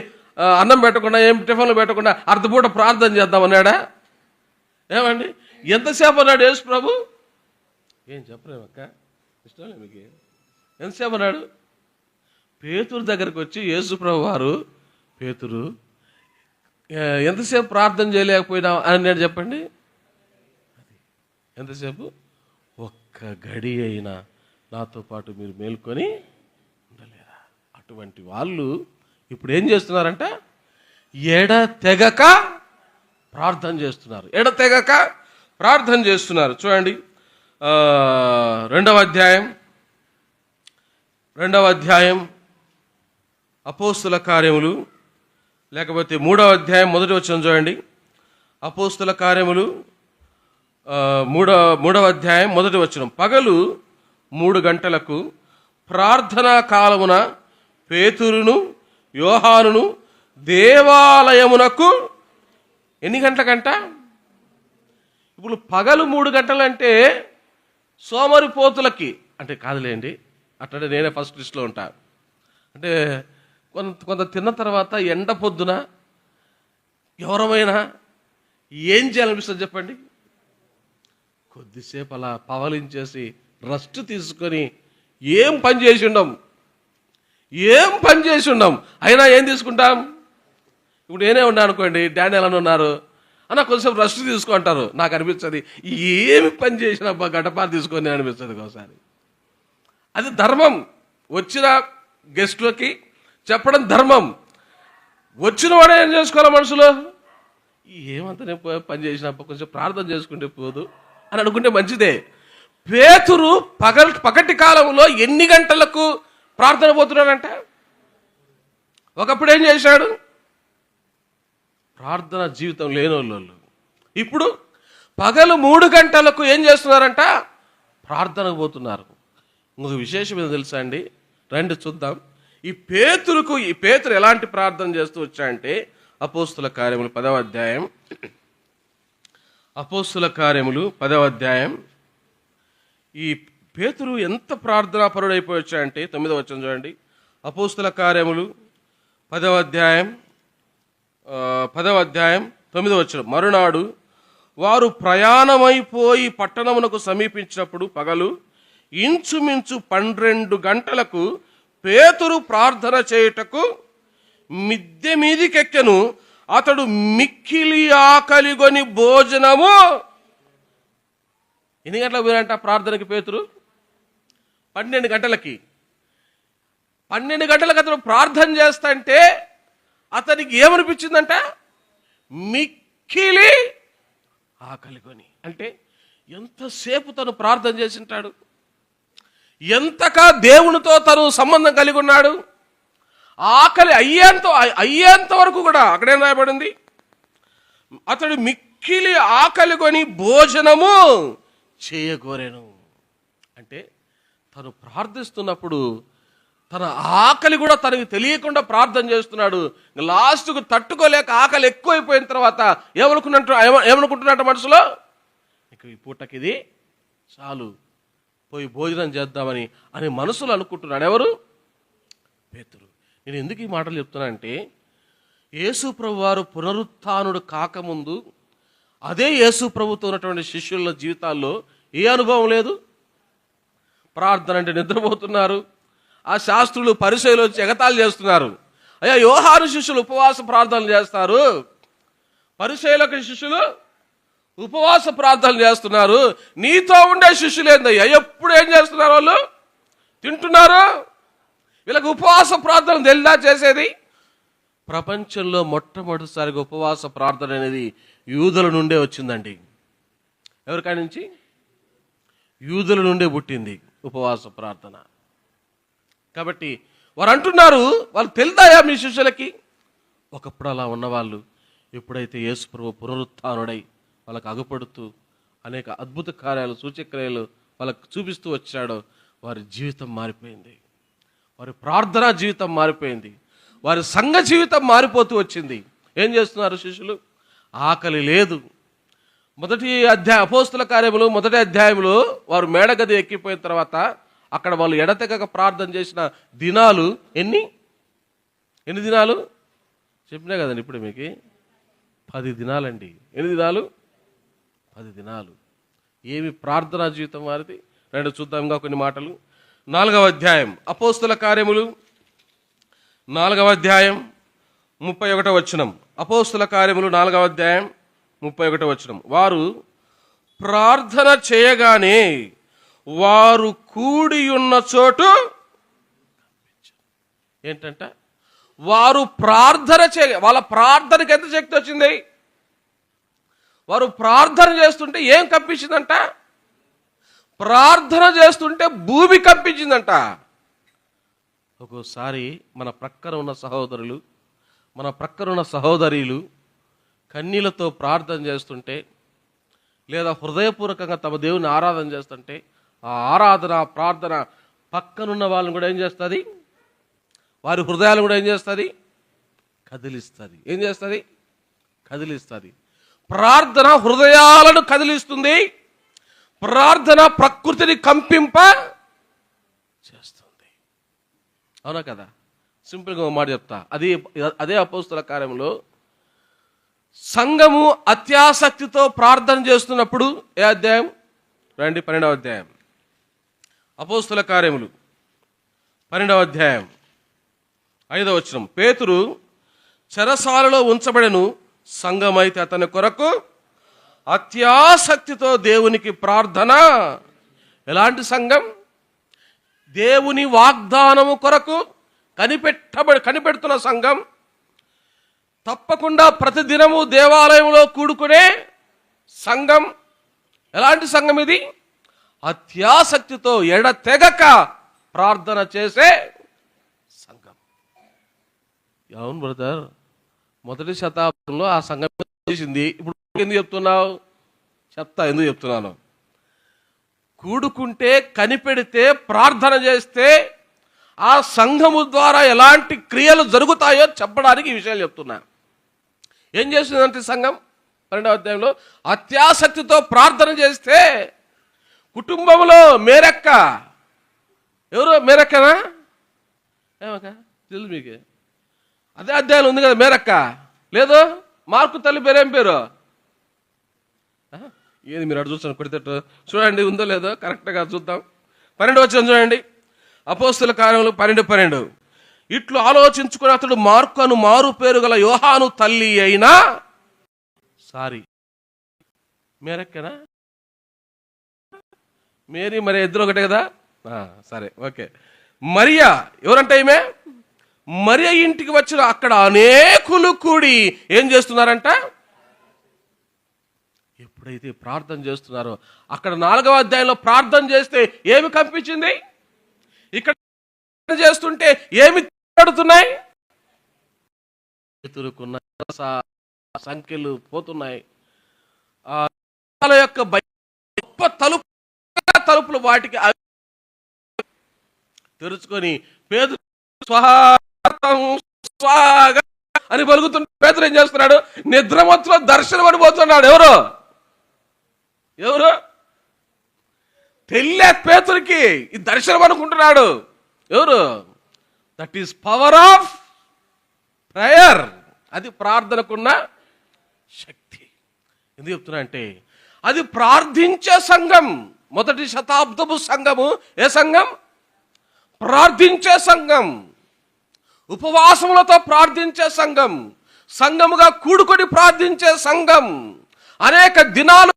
అన్నం పెట్టకుండా, ఏం టిఫిన్లు పెట్టకుండా అర్ధపూట ప్రార్థన చేద్దామన్నాడా? ఏమండి, ఎంతసేపు అన్నాడు యేసు ప్రభు? ఏం చెప్పలేమక్క, ఇష్టం లేదు మీకు. ఎంతసేపు అన్నాడు? పేతురు దగ్గరికి వచ్చి యేసు ప్రభు వారు, పేతురు ఎంతసేపు ప్రార్థన చేయలేకపోయినా అని నేను చెప్పండి. ఎంతసేపు? ఒక్క గడి అయినా నాతో పాటు మీరు మేల్కొని ఉండలేరా? అటువంటి వాళ్ళు ఇప్పుడు ఏం చేస్తున్నారంట? ఎడతెగక ప్రార్థన చేస్తున్నారు, ఎడతెగక ప్రార్థన చేస్తున్నారు. చూడండి, రెండవ అధ్యాయం అపోస్తుల కార్యములు, లేకపోతే 3వ అధ్యాయం 1వ వచనం చూడండి. అపోస్తుల కార్యములు 3వ అధ్యాయం 1వ వచనం. పగలు 3 గంటలకు ప్రార్థనా కాలమున పేతురును యోహానును దేవాలయమునకు ఎన్ని గంటలకంట? ఇప్పుడు పగలు 3 గంటలంటే సోమరిపోతులకి అంటే కాదులేండి, అట్లనే నేనే ఫస్ట్ లిస్ట్లో ఉంటాను. అంటే కొంత తిన్న తర్వాత ఎండ పొద్దున ఎవరమైనా ఏం చేయాలనిపిస్తుంది చెప్పండి? కొద్దిసేపు అలా పవలించేసి రెస్ట్ తీసుకొని ఏం పని చేసి ఉండం అయినా ఏం తీసుకుంటాం? ఇప్పుడు నేనే ఉన్నా అనుకోండి, డానియల్ అని ఉన్నారు అన్న కొంచెం రెస్ట్ తీసుకుంటారు. నాకు అనిపిస్తుంది ఏమి పని చేసినా గడపాలు తీసుకొని అనిపిస్తుంది ఒకసారి. అది ధర్మం. వచ్చిన గెస్టులకి చెప్పడం ధర్మం. వచ్చిన వాడే ఏం చేసుకోవాలి? మనుషులు ఏమంతా నేను పని చేసినప్పుడు కొంచెం ప్రార్థన చేసుకుంటే పోదు అని అనుకుంటే మంచిదే. పేతురు పగటి కాలంలో ఎన్ని గంటలకు ప్రార్థన పోతున్నాడంట? ఒకప్పుడు ఏం చేశాడు? ప్రార్థన జీవితం లేనోళ్ళు ఇప్పుడు పగలు 3 గంటలకు ఏం చేస్తున్నారంట? ప్రార్థనకు పోతున్నారు. ఇంకొక విశేషం ఏదో తెలుసా అండి? రండి చూద్దాం. ఈ పేతురు ఎలాంటి ప్రార్థన చేస్తూ వచ్చాయంటే అపోస్తుల కార్యములు 10వ అధ్యాయం. ఈ పేతురు ఎంత ప్రార్థనా పరుడైపోయి వచ్చాయంటే 9వ వచనం చూడండి. అపోస్తుల కార్యములు 10వ అధ్యాయం 9వ వచనం. మరునాడు వారు ప్రయాణమైపోయి పట్టణమునకు సమీపించినప్పుడు పగలు ఇంచుమించు 12 గంటలకు పేతురు ప్రార్థన చేయుటకు మిద్దె మీదికెక్కెను. అతడు మిక్కిలి ఆకలిగొని భోజనము. ఎన్ని గంటలకు పోయారంట ప్రార్థనకి పేతురు? 12 గంటలకి. 12 గంటలకు అతను ప్రార్థన చేస్తాంటే అతనికి ఏమనిపించిందంట? మిక్కిలి ఆకలిగొని. అంటే ఎంతసేపు తను ప్రార్థన చేసి ఉంటాడు, ఎంతగా దేవునితో తను సంబంధం కలిగి ఉన్నాడు. ఆకలి అయ్యేంత వరకు కూడా అక్కడేం రాయబడింది? అతడు మిక్కిలి ఆకలిగొని భోజనము చేయగోరెను. అంటే తను ప్రార్థిస్తున్నప్పుడు తన ఆకలి కూడా తనకి తెలియకుండా ప్రార్థన చేస్తున్నాడు. లాస్ట్కు తట్టుకోలేక ఆకలి ఎక్కువైపోయిన తర్వాత ఏమనుకుంటున్నట్టు మనసులో, ఇక ఈ పూటకి ఇది చాలు, పోయి భోజనం చేద్దామని మనసులో అనుకుంటున్నాడు. ఎవరు? పేతురు. నేను ఎందుకు ఈ మాటలు చెప్తున్నానంటే, యేసు ప్రభు వారు పునరుత్థానుడు కాకముందు అదే యేసు ప్రభుతో ఉన్నటువంటి శిష్యుల జీవితాల్లో ఏ అనుభవం లేదు? ప్రార్థన అంటే నిద్రపోతున్నారు. ఆ శాస్త్రులు పరిసయ్యులు వచ్చి ఎగతాళి చేస్తున్నారు. అయ్యా, యోహాను శిష్యులు ఉపవాస ప్రార్థనలు చేస్తారు, పరిసయ్యులకు శిష్యులు ఉపవాస ప్రార్థనలు చేస్తున్నారు, నీతో ఉండే శిష్యులు ఏందయ్యా ఎప్పుడు ఏం చేస్తున్నారు? వాళ్ళు తింటున్నారు. వీళ్ళకి ఉపవాస ప్రార్థన తెలుదా చేసేది? ప్రపంచంలో మొట్టమొదటిసారిగా ఉపవాస ప్రార్థన అనేది యూదుల నుండే వచ్చిందండి. ఎవరికాడి నుంచి? యూదుల నుండే పుట్టింది ఉపవాస ప్రార్థన. కాబట్టి వారు అంటున్నారు, వాళ్ళు తెలుదాయా మీ శిష్యులకి? ఒకప్పుడు అలా ఉన్నవాళ్ళు ఎప్పుడైతే యేసు ప్రభు పునరుత్థానుడై వాళ్ళకు అగుపడుతూ అనేక అద్భుత కార్యాలు సూచక్రియలు వాళ్ళకు చూపిస్తూ వచ్చాడో వారి జీవితం మారిపోయింది, వారి ప్రార్థనా జీవితం మారిపోయింది, వారి సంఘ జీవితం మారిపోతూ వచ్చింది. ఏం చేస్తున్నారు శిష్యులు? ఆకలి లేదు. అపోస్తుల కార్యములు 1వ అధ్యాయంలో వారు మేడగది ఎక్కిపోయిన తర్వాత అక్కడ వాళ్ళు ఎడతెగక ప్రార్థన చేసిన దినాలు ఎన్ని దినాలు చెప్పినా కదండి ఇప్పుడు మీకు? 10 దినాలండి. ఎన్ని దినాలు? 10 దినాలు. ఏమి ప్రార్థనా జీవితం వారిది? రెండు చూద్దాం ఇంకా కొన్ని మాటలు. 4వ అధ్యాయం అపోస్తుల కార్యములు 4వ అధ్యాయం 31వ వచనం. అపోస్తుల కార్యములు 4వ అధ్యాయం 31వ వచనం. వారు ప్రార్థన చేయగానే వారు కూడి ఉన్న చోటు ఏంటంట? వారు ప్రార్థన వాళ్ళ ప్రార్థనకి ఎంత శక్తి వచ్చింది? వారు ప్రార్థన చేస్తుంటే ఏం కంపించిందంట? ప్రార్థన చేస్తుంటే భూమి కంపించిందంట. ఒక్కోసారి మన ప్రక్కన ఉన్న సహోదరులు, మన ప్రక్కన ఉన్న సహోదరీలు కన్నీళ్లతో ప్రార్థన చేస్తుంటే, లేదా హృదయపూర్వకంగా తమ దేవుని ఆరాధన చేస్తుంటే, ఆ ఆరాధన ప్రార్థన పక్కనున్న వాళ్ళని కూడా ఏం చేస్తుంది? వారి హృదయాలను కూడా ఏం చేస్తుంది? కదిలిస్తుంది. ఏం చేస్తుంది? కదిలిస్తుంది. ప్రార్థన హృదయాలను కదిలిస్తుంది. ప్రార్థన ప్రకృతిని కంపింప చేస్తుంది. అవునా కదా? సింపుల్గా ఒక మాట చెప్తా. అదే అపోస్తల కార్యంలో సంఘము అత్యాసక్తితో ప్రార్థన చేస్తున్నప్పుడు, ఏ అధ్యాయం? రండి, 12వ అధ్యాయం. అపోస్తల కార్యములు 12వ అధ్యాయం 5వ వచనం. పేతురు చెరసాలలో ఉంచబడెను, సంఘమైతే అతని కొరకు అత్యాసక్తితో దేవునికి ప్రార్థన. ఎలాంటి సంఘం? దేవుని వాగ్దానము కొరకు కనిపెడుతున్న సంఘం. తప్పకుండా ప్రతిదినము దేవాలయంలో కూడుకునే సంఘం. ఎలాంటి సంఘం ఇది? అత్యాసక్తితో ఎడతెగక ప్రార్థన చేసే సంఘం. అవును బ్రదర్, మొదటి శతాబ్దంలో ఆ సంఘం చేసింది. ఇప్పుడు ఎందుకు చెప్తున్నావు? ఎందుకు చెప్తున్నాను? కూడుకుంటే, కనిపెడితే, ప్రార్థన చేస్తే ఆ సంఘము ద్వారా ఎలాంటి క్రియలు జరుగుతాయో చెప్పడానికి ఈ విషయాలు చెప్తున్నా. ఏం చేస్తుందంటే సంఘం 12వ అధ్యాయంలో అత్యాసక్తితో ప్రార్థన చేస్తే, కుటుంబంలో మేరక్క, ఎవరు మేరక్కనా? ఏమక్క తెలుసు మీకే? అదే అధ్యాయంలో ఉంది కదా మేరక్క. లేదు, మార్కు తల్లి పేరేం పేరు? ఏది మీరు అటు చూస్తాను కొడితేట్టు చూడండి, ఉందో లేదో కరెక్ట్గా చూద్దాం. 12వ వచనం చూడండి. అపోస్తల కార్యములు 12:12. ఇట్లు ఆలోచించుకుని అతడు మార్కు అను మారు పేరు గల యోహాను తల్లి అయినా మేరక్కనా? మేరీ మరి ఇద్దరు ఒకటే కదా? సరే, ఓకే. మరియా ఎవరంటే ఈమె? మరియ ఇంటికి వచ్చిన అక్కడ అనేకులు కూడి ఏం చేస్తున్నారంట? ఎప్పుడైతే ప్రార్థన చేస్తున్నారో, అక్కడ 4వ అధ్యాయంలో ప్రార్థన చేస్తే ఏమి కంపించింది? ఇక్కడ చేస్తుంటే ఏమి పడుతున్నాయి? చేతులుకున్న సంఖ్యలు పోతున్నాయి. ఆ యొక్క గొప్ప తలుపులు వాటికి తెరుచుకొని పేతురు అని పలుకుతున్న పేతురు ఏం చేస్తున్నాడు? నిద్రమత్తులో దర్శనం అనిపోతున్నాడు. ఎవరు? తెల్లే పేతురికి ఈ దర్శనం అనుకుంటున్నాడు. ఎవరు? That is power of prayer. అది ప్రార్థనకున్న శక్తి. ఎందుకు చెప్తున్నా అంటే, అది ప్రార్థించే సంఘం. మొదటి శతాబ్దపు సంఘము ఏ సంఘం? ప్రార్థించే సంఘం. ఉపవాసములతో ప్రార్థించే సంఘం. సంఘముగా కూడుకొని ప్రార్థించే సంఘం. అనేక దినాలు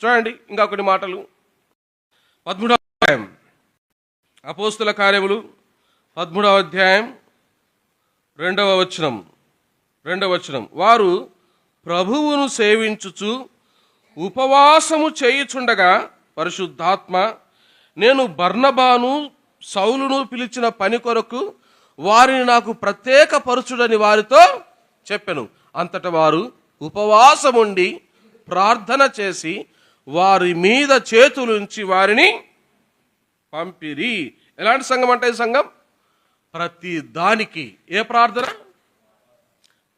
చూడండి. ఇంకా కొన్ని మాటలు 13వ అధ్యాయం అపోస్తల కార్యములు 13వ అధ్యాయం 2వ వచనం. వారు ప్రభువును సేవించుచు ఉపవాసము చేయుచుండగా పరిశుద్ధాత్మ, నేను బర్నబాను సౌలును పిలిచిన పని కొరకు వారిని నాకు ప్రత్యేక పరుచుడని వారితో చెప్పెను. అంతటా వారు ఉపవాసముండి ప్రార్థన చేసి వారి మీద చేతులుంచి వారిని పంపిరి. ఎలాంటి సంఘం అంటే ఈ సంఘం? ప్రతి దానికి ఏ ప్రార్థన?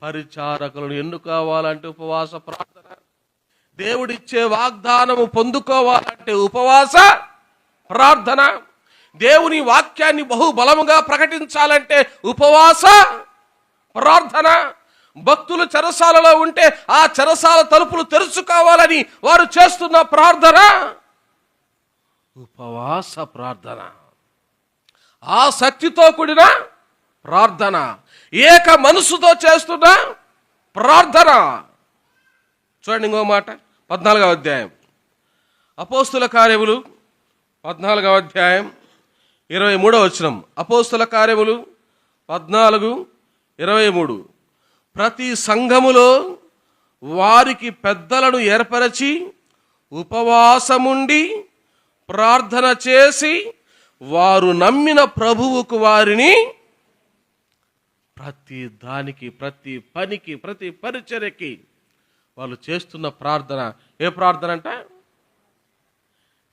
పరిచారకులను ఎన్నుకోవాలంటే ఉపవాస ప్రార్థన. దేవుడిచ్చే వాగ్దానము పొందుకోవాలంటే ఉపవాస ప్రార్థన. దేవుని వాక్యాన్ని బహుబలముగా ప్రకటించాలంటే ఉపవాస ప్రార్థన. భక్తులు చెరసాలలో ఉంటే ఆ చెరసాల తలుపులు తెరుచుకోవాలని వారు చేస్తున్న ప్రార్థన ఉపవాస ప్రార్థన. ఆ శక్తితో కూడిన ప్రార్థన, ఏక మనసుతో చేస్తున్న ప్రార్థన. చూడండి ఇంకో మాట, 14వ అధ్యాయం అపోస్తుల కార్యములు 14వ అధ్యాయం 23వ వచనం. అపోస్తుల కార్యములు 14:23. ప్రతి సంఘములో వారికి పెద్దలను ఏర్పరచి ఉపవాసముండి ప్రార్థన చేసి వారు నమ్మిన ప్రభువుకు వారిని ప్రతి దానికి, ప్రతి పనికి, ప్రతి పరిచర్యకి వాళ్ళు చేస్తున్న ప్రార్థన ఏ ప్రార్థన అంట?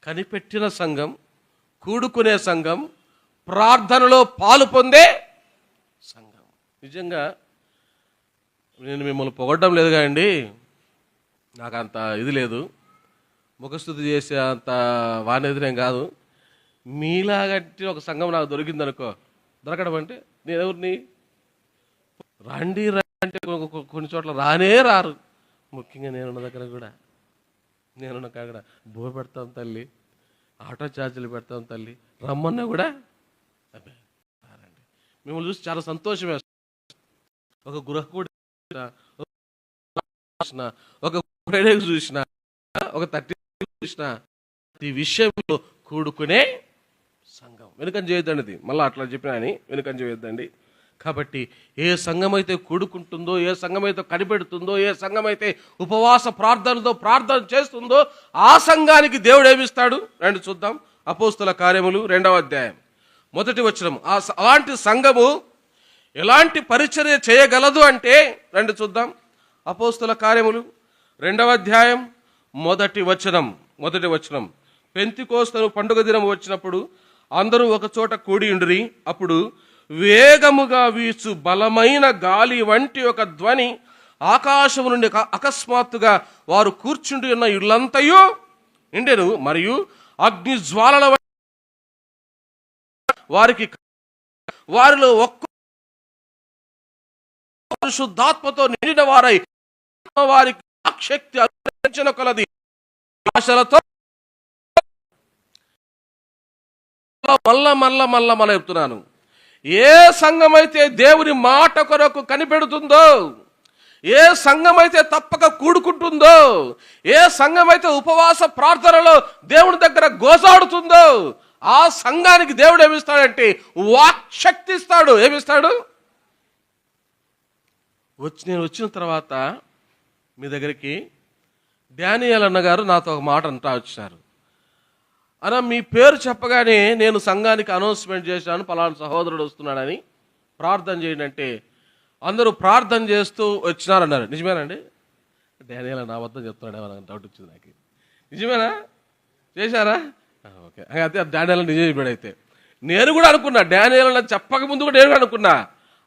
కనిపెట్టిన సంఘం, కూడుకునే సంఘం, ప్రార్థనలో పాలు పొందే సంఘం. నిజంగా నేను మిమ్మల్ని పొగడ్డం లేదు కాండి, నాకు అంత ఇది లేదు, ముఖస్థుతి చేసే అంత వానేదినేం కాదు. మీలాగంటే ఒక సంఘం నాకు దొరికిందనుకో, దొరకడం అంటే నేను ఎవరిని రండి అంటే కొన్ని చోట్ల రానే రారు. ముఖ్యంగా నేనున్న దగ్గర కూడా, నేనున్న కాడ కూడా బో పెడతాం తల్లి, ఆటో ఛార్జీలు పెడతాం తల్లి, రమ్మన్నా కూడా అబ్బే రారండి. మిమ్మల్ని చూసి చాలా సంతోషం వేస్తాం. ఒక గృహకూడి చూసిన, ఒక ఫ్రైడే చూసిన, ఒక 30 చూసిన, ఈ విషయంలో కూడుకునే సంఘం. వెనుకని చేయొద్దండి, ఇది మళ్ళీ అట్లా చెప్పినా అని వెనుకని చేయొద్దండి. కాబట్టి ఏ సంఘం అయితే కూడుకుంటుందో, ఏ సంఘం అయితే కనిపెడుతుందో, ఏ సంఘం అయితే ఉపవాస ప్రార్థనతో ప్రార్థన చేస్తుందో ఆ సంఘానికి దేవుడు ఏమిస్తాడు రండి చూద్దాం. అపోస్తుల కార్యములు 2వ అధ్యాయం 1వ వచనం. అలాంటి సంఘము ఎలాంటి పరిచర్య చేయగలదు అంటే రండి చూద్దాం. అపోస్తుల కార్యములు 2వ అధ్యాయం 1వ వచనం. పెంతెకోస్తు పండుగ దినం వచ్చినప్పుడు అందరూ ఒక చోట కూడి ఉండిరి. అప్పుడు వేగముగా వీచు బలమైన గాలి వంటి ఒక ధ్వని ఆకాశము నుండి అకస్మాత్తుగా వారు కూర్చుండి ఉన్న ఇళ్ళంతయు నిండెను. మరియు అగ్ని జ్వాలల వారికి వారిలో ఒక్క పరిశుద్ధాత్మతో నిండిన వారై వారికి శక్తి అందించిన కొలది ఆశలతో మళ్ళా చెప్తున్నాను. ఏ సంఘమైతే దేవుని మాట కొరకు కనిపెడుతుందో, ఏ సంఘమైతే తప్పక కూడుకుంటుందో, ఏ సంఘమైతే ఉపవాస ప్రార్థనలో దేవుని దగ్గర గోసాడుతుందో ఆ సంఘానికి దేవుడు ఏమిస్తాడంటే వాక్శక్తి ఇస్తాడు. ఏమిస్తాడు? నేను వచ్చిన తర్వాత మీ దగ్గరికి డానియేల్ అన్నగారు నాతో ఒక మాట అంటా వచ్చారు. అన్న మీ పేరు చెప్పగానే నేను సంఘానికి అనౌన్స్మెంట్ చేశాను, పలానా సహోదరుడు వస్తున్నాడని, ప్రార్థన చేయండి అంటే అందరూ ప్రార్థన చేస్తూ వచ్చినారన్నారు. నిజమేనండి? డానియేల్ నా వద్ద చెప్తున్నాడు, డౌట్ వచ్చింది నాకు. నిజమేనా? చేశారా? ఓకే, అయితే డానియేల్ నిజం చెప్పాడు. అయితే నేను కూడా అనుకున్నా, డానియేల్ చెప్పక ముందు కూడా నేను కూడా అనుకున్నా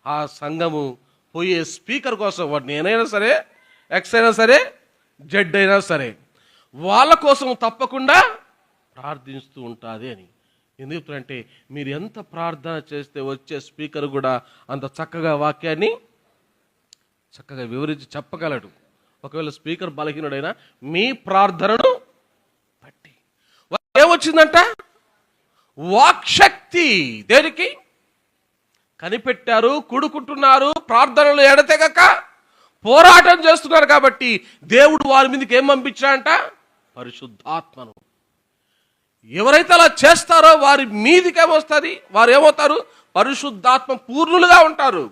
ఆ సంఘము పోయే స్పీకర్ కోసం, వాడు నేనైనా సరే, ఎక్స్ అయినా సరే, జెడ్ అయినా సరే, వాళ్ళ కోసం తప్పకుండా ప్రార్థిస్తూ ఉంటుంది అని. ఎందుకంటే మీరు ఎంత ప్రార్థన చేస్తే వచ్చే స్పీకర్ కూడా అంత చక్కగా వాక్యాన్ని చక్కగా వివరించి చెప్పగలడు. ఒకవేళ స్పీకర్ బలహీనుడైనా మీ ప్రార్థనను బట్టి ఏమొచ్చిందంట? వాక్శక్తి. దేనికి? కనిపెట్టారు, కూడుకుంటున్నారు, ప్రార్థనలు ఎడతెగక పోరాటం చేస్తున్నారు. కాబట్టి దేవుడు వారి మీదకి ఏం పంపించాడంట? పరిశుద్ధాత్మను. ఎవరైతే అలా చేస్తారో వారి మీదికి ఏమొస్తుంది? వారు ఏమవుతారు? పరిశుద్ధాత్మ పూర్ణులుగా ఉంటారు.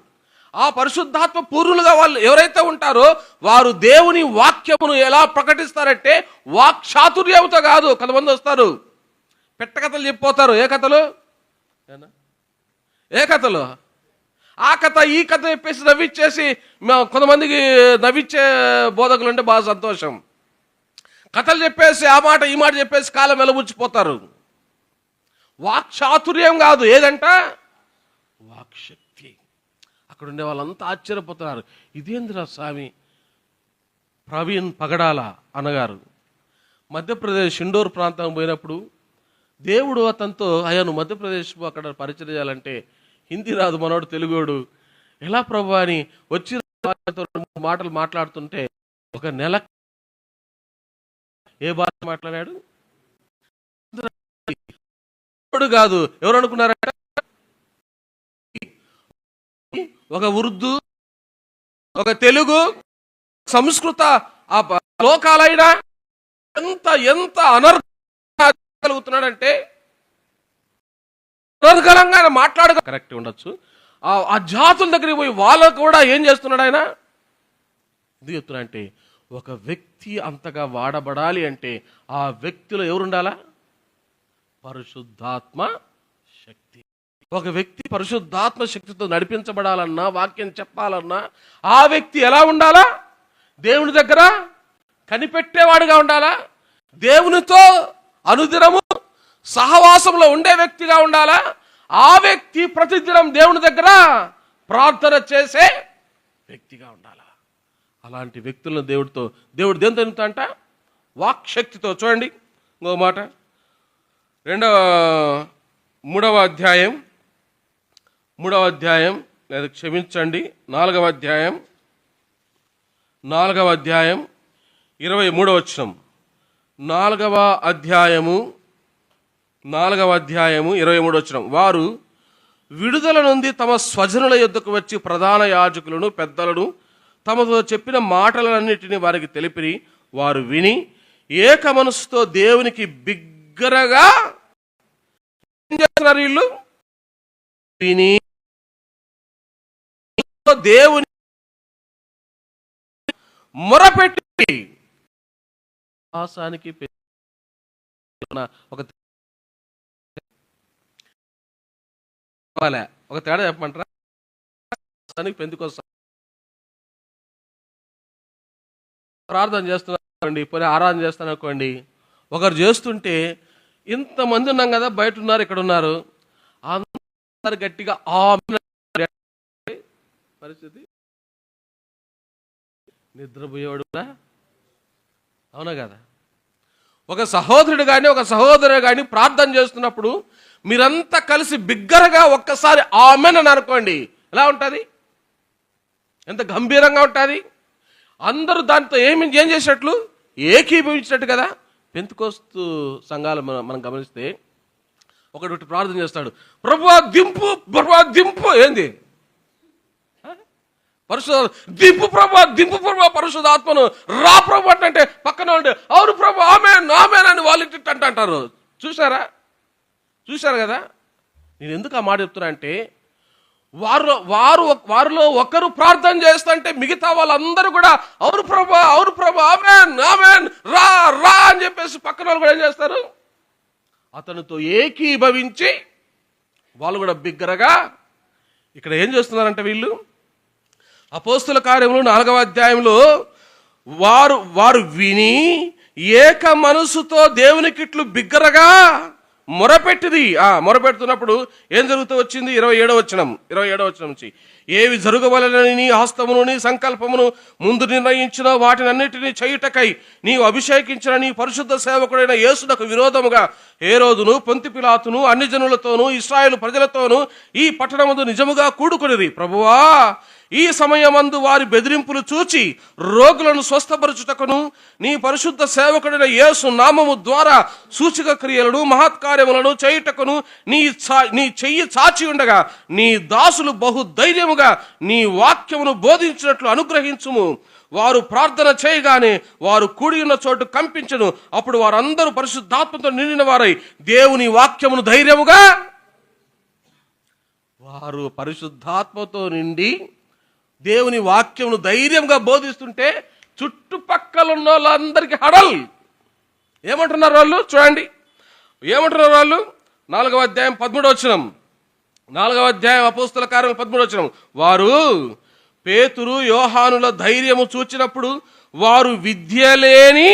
ఆ పరిశుద్ధాత్మ పూర్ణులుగా వాళ్ళు ఎవరైతే ఉంటారో వారు దేవుని వాక్యమును ఎలా ప్రకటిస్తారంటే వాక్చాతుర్యంతో కాదు. కొంతమంది వస్తారు పెట్టకథలు చెప్పిపోతారు. ఏ కథలు? ఆ కథ ఈ కథ చెప్పేసి నవ్విచ్చేసి, కొంతమందికి నవ్విచ్చే బోధకులు అంటే బాగా సంతోషం. కథలు చెప్పేసి ఆ మాట ఈ మాట చెప్పేసి కాలం వెలబుచ్చిపోతారు. వాక్చాతుర్యం కాదు, ఏదంట? వాక్శక్తి. అక్కడ ఉండే వాళ్ళంతా ఆశ్చర్యపోతున్నారు. ఇదేంద్ర స్వామి. ప్రవీణ్ పగడాల అన్నగారు మధ్యప్రదేశ్ ఇండోర్ ప్రాంతం పోయినప్పుడు దేవుడు అతనితో, అయ్యా నువ్వు మధ్యప్రదేశ్ అక్కడ పరిచయం చేయాలంటే హిందీ రాదు, మనోడు తెలుగోడు, ఎలా ప్రభు అని వచ్చి మాటలు మాట్లాడుతుంటే ఒక నెల ఏ భాష మాట్లాడాడు కాదు. ఎవరు అనుకున్నారంట? ఒక ఉర్దూ, ఒక తెలుగు, సంస్కృత ఆ లోకాలైనా ఎంత ఎంత అనర్గలుగుతున్నాడంటే, అనర్గలంగా మాట్లాడక కరెక్ట్ ఉండొచ్చు. ఆ జాతుల దగ్గరికి పోయి వాళ్ళకు కూడా ఏం చేస్తున్నాడు ఆయన? ఎందుకు చెప్తున్నా అంటే, ఒక వ్యక్తి అంతగా వాడబడాలి అంటే ఆ వ్యక్తిలో ఎవరుండాలా? పరిశుద్ధాత్మ శక్తి. ఒక వ్యక్తి పరిశుద్ధాత్మ శక్తితో నడిపించబడాలన్నా, వాక్యం చెప్పాలన్నా ఆ వ్యక్తి ఎలా ఉండాలా? దేవుని దగ్గర కనిపెట్టేవాడుగా ఉండాలా? దేవునితో అనుదినము సహవాసంలో ఉండే వ్యక్తిగా ఉండాలా? ఆ వ్యక్తి ప్రతిదినం దేవుని దగ్గర ప్రార్థన చేసే వ్యక్తిగా ఉండాలా? అలాంటి వ్యక్తులను దేవుడు దేనితో నింపుతాడంట? వాక్శక్తితో. చూడండి ఇంకో మాట, మూడవ అధ్యాయం లేదా క్షమించండి 4వ అధ్యాయం 23వ వచనం. 4వ అధ్యాయము 23వ వచనం. వారు విడుదల నుండి తమ స్వజనుల యొద్దకు వచ్చి ప్రధాన యాజకులను పెద్దలను తమతో చెప్పిన మాటలన్నిటినీ వారికి తెలిపి, వారు విని ఏక మనసుతో దేవునికి బిగ్గరగా ఏం చేస్తున్నారు? వీళ్ళు విని దేవుని మొరపెట్టి ఆసానికి ఒక తేడా చెప్పమంటారా? పెందుకోసం ప్రార్థన చేస్తున్నారండి, పోనీ ఆరాధన చేస్తాను అనుకోండి, ఒకరు చేస్తుంటే ఇంతమంది ఉన్నాం కదా, బయట ఉన్నారు, ఇక్కడ ఉన్నారు, అందరు గట్టిగా పరిస్థితి నిద్రపోయేవాడు అవునా కదా? ఒక సహోదరుడు కానీ ఒక సహోదరుడు కానీ ప్రార్థన చేస్తున్నప్పుడు మీరంతా కలిసి బిగ్గరగా ఒక్కసారి ఆమెన్ అని అనుకోండి, ఎలా ఉంటుంది? ఎంత గంభీరంగా ఉంటుంది? అందరూ దాంతో ఏం చేసేటట్లు ఏకీభవించినట్టు కదా. పెంతెకోస్తు సంఘాలు మనం గమనిస్తే ఒకటి ప్రార్థన చేస్తాడు, ప్రభువా దింపు ఏంది దింపు ప్రభా పరిశుద్ధాత్మను రా ప్రభు అంటే పక్కన ఉండి అవును ప్రభు ఆమేన్ అని వాళ్ళు అంటారు. చూశారు కదా? నేను ఎందుకు ఆ మాట చెప్తున్నా అంటే, వారిలో ఒకరు ప్రార్థన చేస్తుంటే మిగతా వాళ్ళందరూ కూడా అవును ప్రభు ఆమేన్ రా అని చెప్పేసి పక్కన వాళ్ళు కూడా ఏం చేస్తారు? అతనితో ఏకీభవించి వాళ్ళు కూడా బిగ్గరగా. ఇక్కడ ఏం చేస్తున్నారంటే వీళ్ళు అపోస్తుల కార్యములు 4వ అధ్యాయంలో వారు విని ఏక మనసుతో దేవునికి ఇట్లు బిగ్గరగా మొరపెడుతున్నప్పుడు ఏం జరుగుతూ వచ్చింది? 27వ వచనం నుంచి, ఏవి జరగవలనని నీ హస్తమును నీ సంకల్పమును ముందు నిర్ణయించిన వాటినన్నిటినీ చేయుటకై నీవు అభిషేకించిన నీ పరిశుద్ధ సేవకుడైన యేసునకు విరోధముగా హేరోదును పొంతి పిలాతును అన్ని జనులతోనూ ఇశ్రాయేలు ప్రజలతోనూ ఈ పట్టణమందు నిజముగా కూడుకొనిరి. ప్రభువా, ఈ సమయమందు వారి బెదిరింపులు చూచి రోగులను స్వస్థపరచుటకును నీ పరిశుద్ధ సేవకుడైన యేసు నామము ద్వారా సూచక క్రియలను మహత్కార్యములను చేయుటకును నీ చెయ్యి చాచి ఉండగా నీ దాసులు బహు ధైర్యముగా నీ వాక్యమును బోధించినట్లు అనుగ్రహించుము. వారు ప్రార్థన చేయగానే వారు కూడి ఉన్న చోటు కంపించను. అప్పుడు వారందరూ పరిశుద్ధాత్మతో నిండిన వారై దేవుని వాక్యమును ధైర్యముగా. వారు పరిశుద్ధాత్మతో నిండి దేవుని వాక్యమును ధైర్యంగా బోధిస్తుంటే చుట్టుపక్కల ఉన్న వాళ్ళందరికీ హడల్. ఏమంటున్నారు వాళ్ళు? చూడండి ఏమంటున్నారు వాళ్ళు. 4వ అధ్యాయం 13వ వచనం. 4వ అధ్యాయం అపోస్తుల కార్యం 13వ వచనం. వారు పేతురు యోహానుల ధైర్యము చూచినప్పుడు వారు విద్య లేని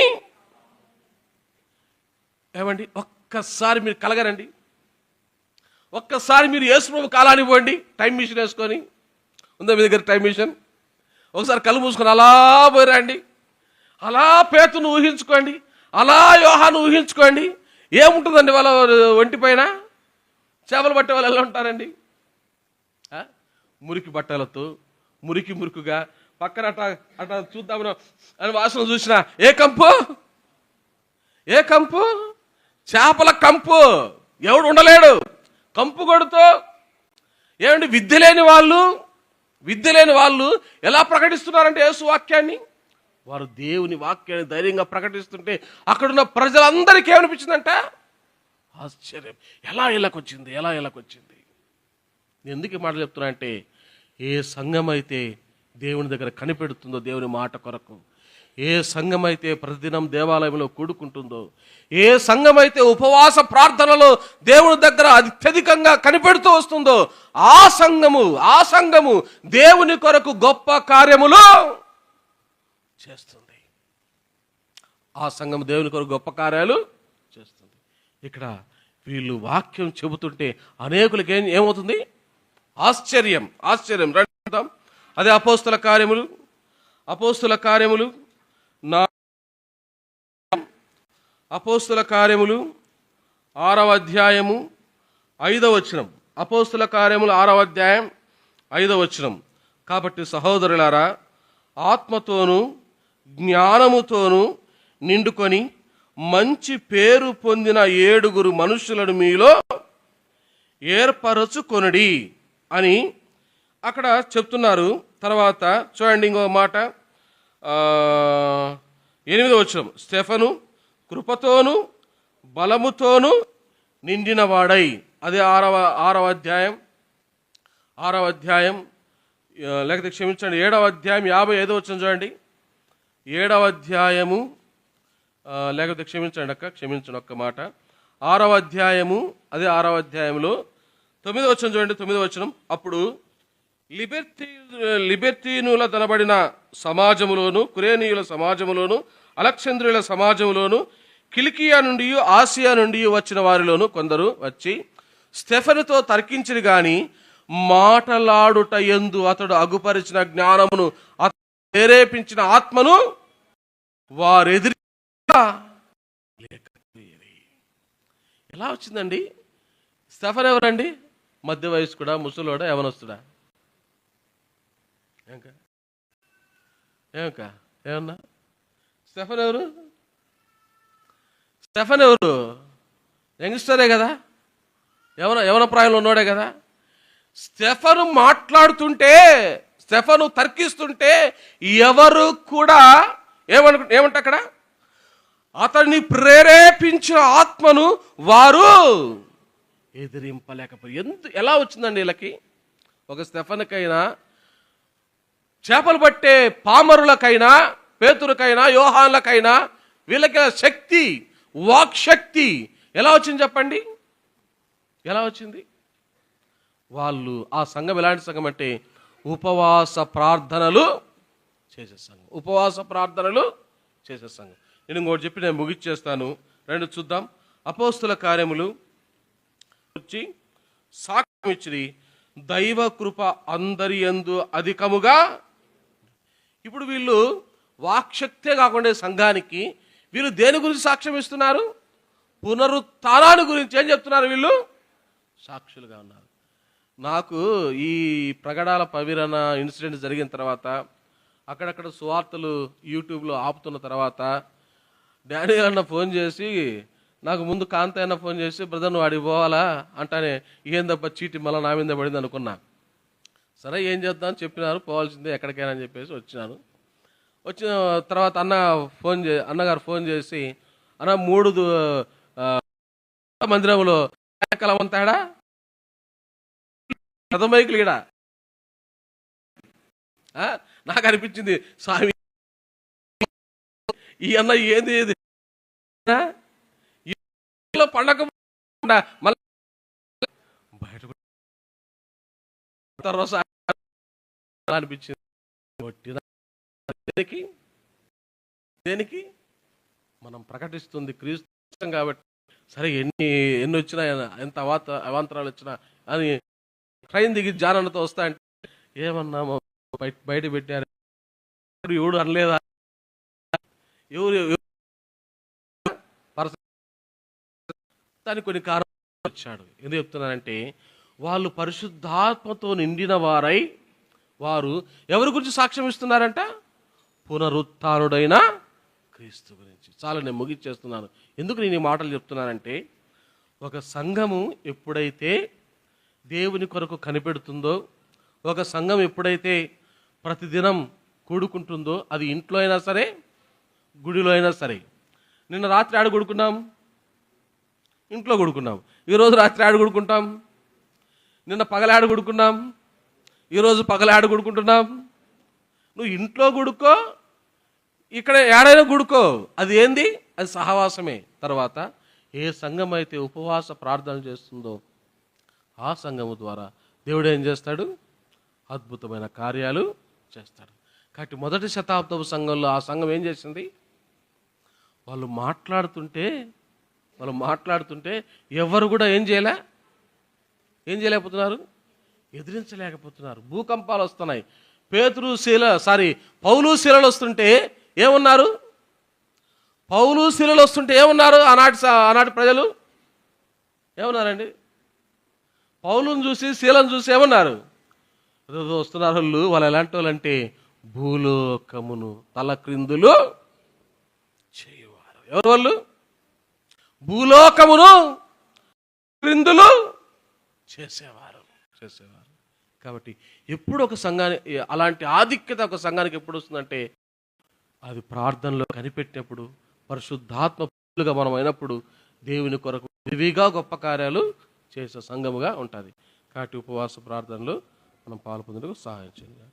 ఏమండి, ఒక్కసారి మీరు కలగరండి, ఒక్కసారి మీరు యేసుప్రభు కాలానికి పోండి, టైం మిషన్ వేసుకొని. ఉందా మీ దగ్గర టైం మిషన్? ఒకసారి కళ్ళు మూసుకొని అలా పోయిరండి, అలా పేతును ఊహించుకోండి, అలా యోహాను ఊహించుకోండి. ఏముంటుందండి వాళ్ళ ఒంటి పైన? చేపలు పట్టే వాళ్ళు ఎలా ఉంటారండి? మురికి బట్టలతో మురికిగా పక్కన అట చూద్దామని అని వాసన చూసినా ఏ కంపు? చేపల కంపు. ఎవడు ఉండలేడు కంపు కొడుతూ. ఏమండి, విద్య లేని వాళ్ళు ఎలా ప్రకటిస్తున్నారంటే యేసు వాక్యాన్ని? వారు దేవుని వాక్యాన్ని ధైర్యంగా ప్రకటిస్తుంటే అక్కడున్న ప్రజలందరికీ ఏమనిపించిందంట? ఆశ్చర్యం. ఎలా ఇలాకొచ్చింది? నేను ఎందుకు ఈ మాటలు చెప్తున్నా అంటే, ఏ సంఘం అయితే దేవుని దగ్గర కనిపెడుతుందో దేవుని మాట కొరకు, ఏ సంఘమైతే ప్రతిదినం దేవాలయంలో కూడుకుంటుందో, ఏ సంఘమైతే ఉపవాస ప్రార్థనలో దేవుని దగ్గర అత్యధికంగా కనిపెడుతూ వస్తుందో, ఆ సంఘము దేవుని కొరకు గొప్ప కార్యములు చేస్తుంది. ఆ సంఘం దేవుని కొరకు గొప్ప కార్యాలు చేస్తుంది. ఇక్కడ వీళ్ళు వాక్యం చెబుతుంటే అనేకులకి ఏమవుతుంది? ఆశ్చర్యం. రండి, అదే అపోస్తుల కార్యములు 6వ అధ్యాయము 5వ వచనం. అపోస్తుల కార్యములు 6వ అధ్యాయం 5వ వచనం. కాబట్టి సహోదరులారా, ఆత్మతోనూ జ్ఞానముతోనూ నిండుకొని మంచి పేరు పొందిన 7 మనుషులను మీలో ఏర్పరచుకొనుడి అని అక్కడ చెప్తున్నారు. తర్వాత చూడండి ఇంకో మాట, 8వ వచనం. స్టెఫను కృపతోను బలముతోను నిండినవాడై, అదే 6వ అధ్యాయం లేకపోతే క్షమించండి 7వ అధ్యాయం 55వ వచనం చూడండి. 7వ అధ్యాయము లేకపోతే క్షమించండి ఒక్క మాట. 6వ అధ్యాయము, అదే 6వ అధ్యాయంలో 9వ వచనం చూడండి. 9వ వచనం. అప్పుడు లిబెర్తీనుల తనబడిన సమాజములోను, కురేనీయుల సమాజములోను, అలెగ్జాంద్రియుల సమాజములోను, కిలికియా నుండి ఆసియా నుండి వచ్చిన వారిలోను కొందరు వచ్చి స్టెఫనుతో తర్కించిరి గాని మాటలాడుట యందు అతడు అగుపరిచిన జ్ఞానమును, అతడు ప్రేరేపించిన ఆత్మను వారెదిరి ఎలా వచ్చిందండి? స్టెఫన్ ఎవరండి? మధ్య వయస్కుడా, ముసలోడా, యవనస్తుడా? ఏమన్నా స్టెఫన్ ఎవరు? యంగ్స్టరే కదా, యవన ప్రాయంలో ఉన్నాడే కదా. స్టెఫను మాట్లాడుతుంటే, స్టెఫను తర్కిస్తుంటే ఎవరు కూడా ఏమంట అక్కడ? అతన్ని ప్రేరేపించిన ఆత్మను వారు ఎదిరింపలేకపోయి. ఎలా వచ్చిందండి వీళ్ళకి? ఒక స్టెఫన్కైనా, చేపలు పట్టే పామరులకైనా, పేతురుకైనా, యోహాన్లకైనా వీళ్ళకి శక్తి, వాక్శక్తి ఎలా వచ్చింది చెప్పండి? ఎలా వచ్చింది? వాళ్ళు ఆ సంఘం ఎలాంటి సంఘం అంటే ఉపవాస ప్రార్థనలు చేసే సంఘం. నేను ఇంకోటి చెప్పి నేను ముగిచ్చేస్తాను. రెండు చూద్దాం. అపోస్తుల కార్యములు వచ్చి సాక్ష్యం ఇచ్చి దైవ కృప అందరి యందు అధికముగా. ఇప్పుడు వీళ్ళు వాక్శక్తే కాకుండా సంఘానికి వీళ్ళు దేని గురించి సాక్ష్యం ఇస్తున్నారు? పునరుత్థానాన్ని గురించి ఏం చెప్తున్నారు? వీళ్ళు సాక్షులుగా ఉన్నారు. నాకు ఈ ప్రగడాల పవిరన ఇన్సిడెంట్ జరిగిన తర్వాత, అక్కడక్కడ సువార్తలు యూట్యూబ్లో ఆపుతున్న తర్వాత డానియల్ అన్న ఫోన్ చేసి, నాకు ముందు కాంత అన్న ఫోన్ చేసి, బ్రదర్ నువ్వు అడిగి పోవాలా అంటానే, ఏందబ్బా చీటి మళ్ళీ నా మీద పడింది అనుకున్నా. సరే ఏం చేద్దాం చెప్పినారు, పోవాల్సిందే ఎక్కడికైనా అని చెప్పేసి వచ్చినాను. వచ్చిన తర్వాత అన్నగారు ఫోన్ చేసి, అన్న 3 మందిరంలో కలవంతాడా కథమైకులు ఈడ. నాకు అనిపించింది, స్వామి ఈ అన్న ఏది పండగ మళ్ళీ బయట అనిపించింది. దేనికి మనం ప్రకటిస్తుంది క్రీస్తు కాబట్టి, సరే ఎన్ని వచ్చినా, ఎంత అవాంతరాలు వచ్చినా అని ట్రైన్ దిగి జానన్నతో వస్తా అంటే ఏమన్నామో బయట పెట్టారు, ఎవడు అనలేదా? ఎవరు దానికి కొన్ని కారణాలు వచ్చాడు. ఎందుకు చెప్తున్నానంటే, వాళ్ళు పరిశుద్ధాత్మతో నిండిన వారై వారు ఎవరి గురించి సాక్ష్యం ఇస్తున్నారంట? పునరుత్థానుడైన క్రీస్తు గురించి. చాలా నేను ముగిచ్చేస్తున్నాను. ఎందుకు నేను ఈ మాటలు చెప్తున్నానంటే, ఒక సంఘము ఎప్పుడైతే దేవుని కొరకు కనిపెడుతుందో, ఒక సంఘం ఎప్పుడైతే ప్రతిదినం కూడుకుంటుందో, అది ఇంట్లో అయినా సరే గుడిలో అయినా సరే. నిన్న రాత్రి ఆడ కూడుకున్నాం, ఇంట్లో కూడుకున్నాం. ఈరోజు రాత్రి ఆడ కూడుకుంటాం. నిన్న పగల ఆడ కూడుకున్నాం, ఈరోజు పగల ఆడ కూడుకుంటున్నాం. నువ్వు ఇంట్లో గుడుకో, ఇక్కడ ఏడైనా గుడుకో, అది ఏంది? అది సహవాసమే. తర్వాత ఏ సంఘం అయితే ఉపవాస ప్రార్థన చేస్తుందో ఆ సంఘము ద్వారా దేవుడు ఏం చేస్తాడు? అద్భుతమైన కార్యాలు చేస్తాడు. కాబట్టి మొదటి శతాబ్దపు సంఘంలో ఆ సంఘం ఏం చేసింది? వాళ్ళు మాట్లాడుతుంటే ఎవరు కూడా ఏం చేయలేకపోతున్నారు? ఎదిరించలేకపోతున్నారు. భూకంపాలు వస్తున్నాయి. పౌలు శీలలు వస్తుంటే ఏమన్నారు? ఆనాటి ప్రజలు ఏమన్నారండి? పౌలుని చూసి శీలను చూసి ఏమన్నారు? వస్తున్నారు వాళ్ళు ఎలాంటి వాళ్ళు అంటే భూలోకమును తలక్రిందులు చేయువారు. ఎవరు వాళ్ళు? భూలోకమును క్రిందులు చేసేవారు. కాబట్టి ఎప్పుడు ఒక సంఘానికి అలాంటి ఆధిక్యత ఒక సంఘానికి ఎప్పుడు వస్తుందంటే అది ప్రార్థనలో కనిపెట్టినప్పుడు, పరిశుద్ధాత్మగా మనం అయినప్పుడు, దేవుని కొరకు విరివిగా గొప్ప కార్యాలు చేసే సంఘముగా ఉంటుంది. కాబట్టి ఉపవాస ప్రార్థనలు మనం పాల్పొందుటకు సహాయం చేయాలి.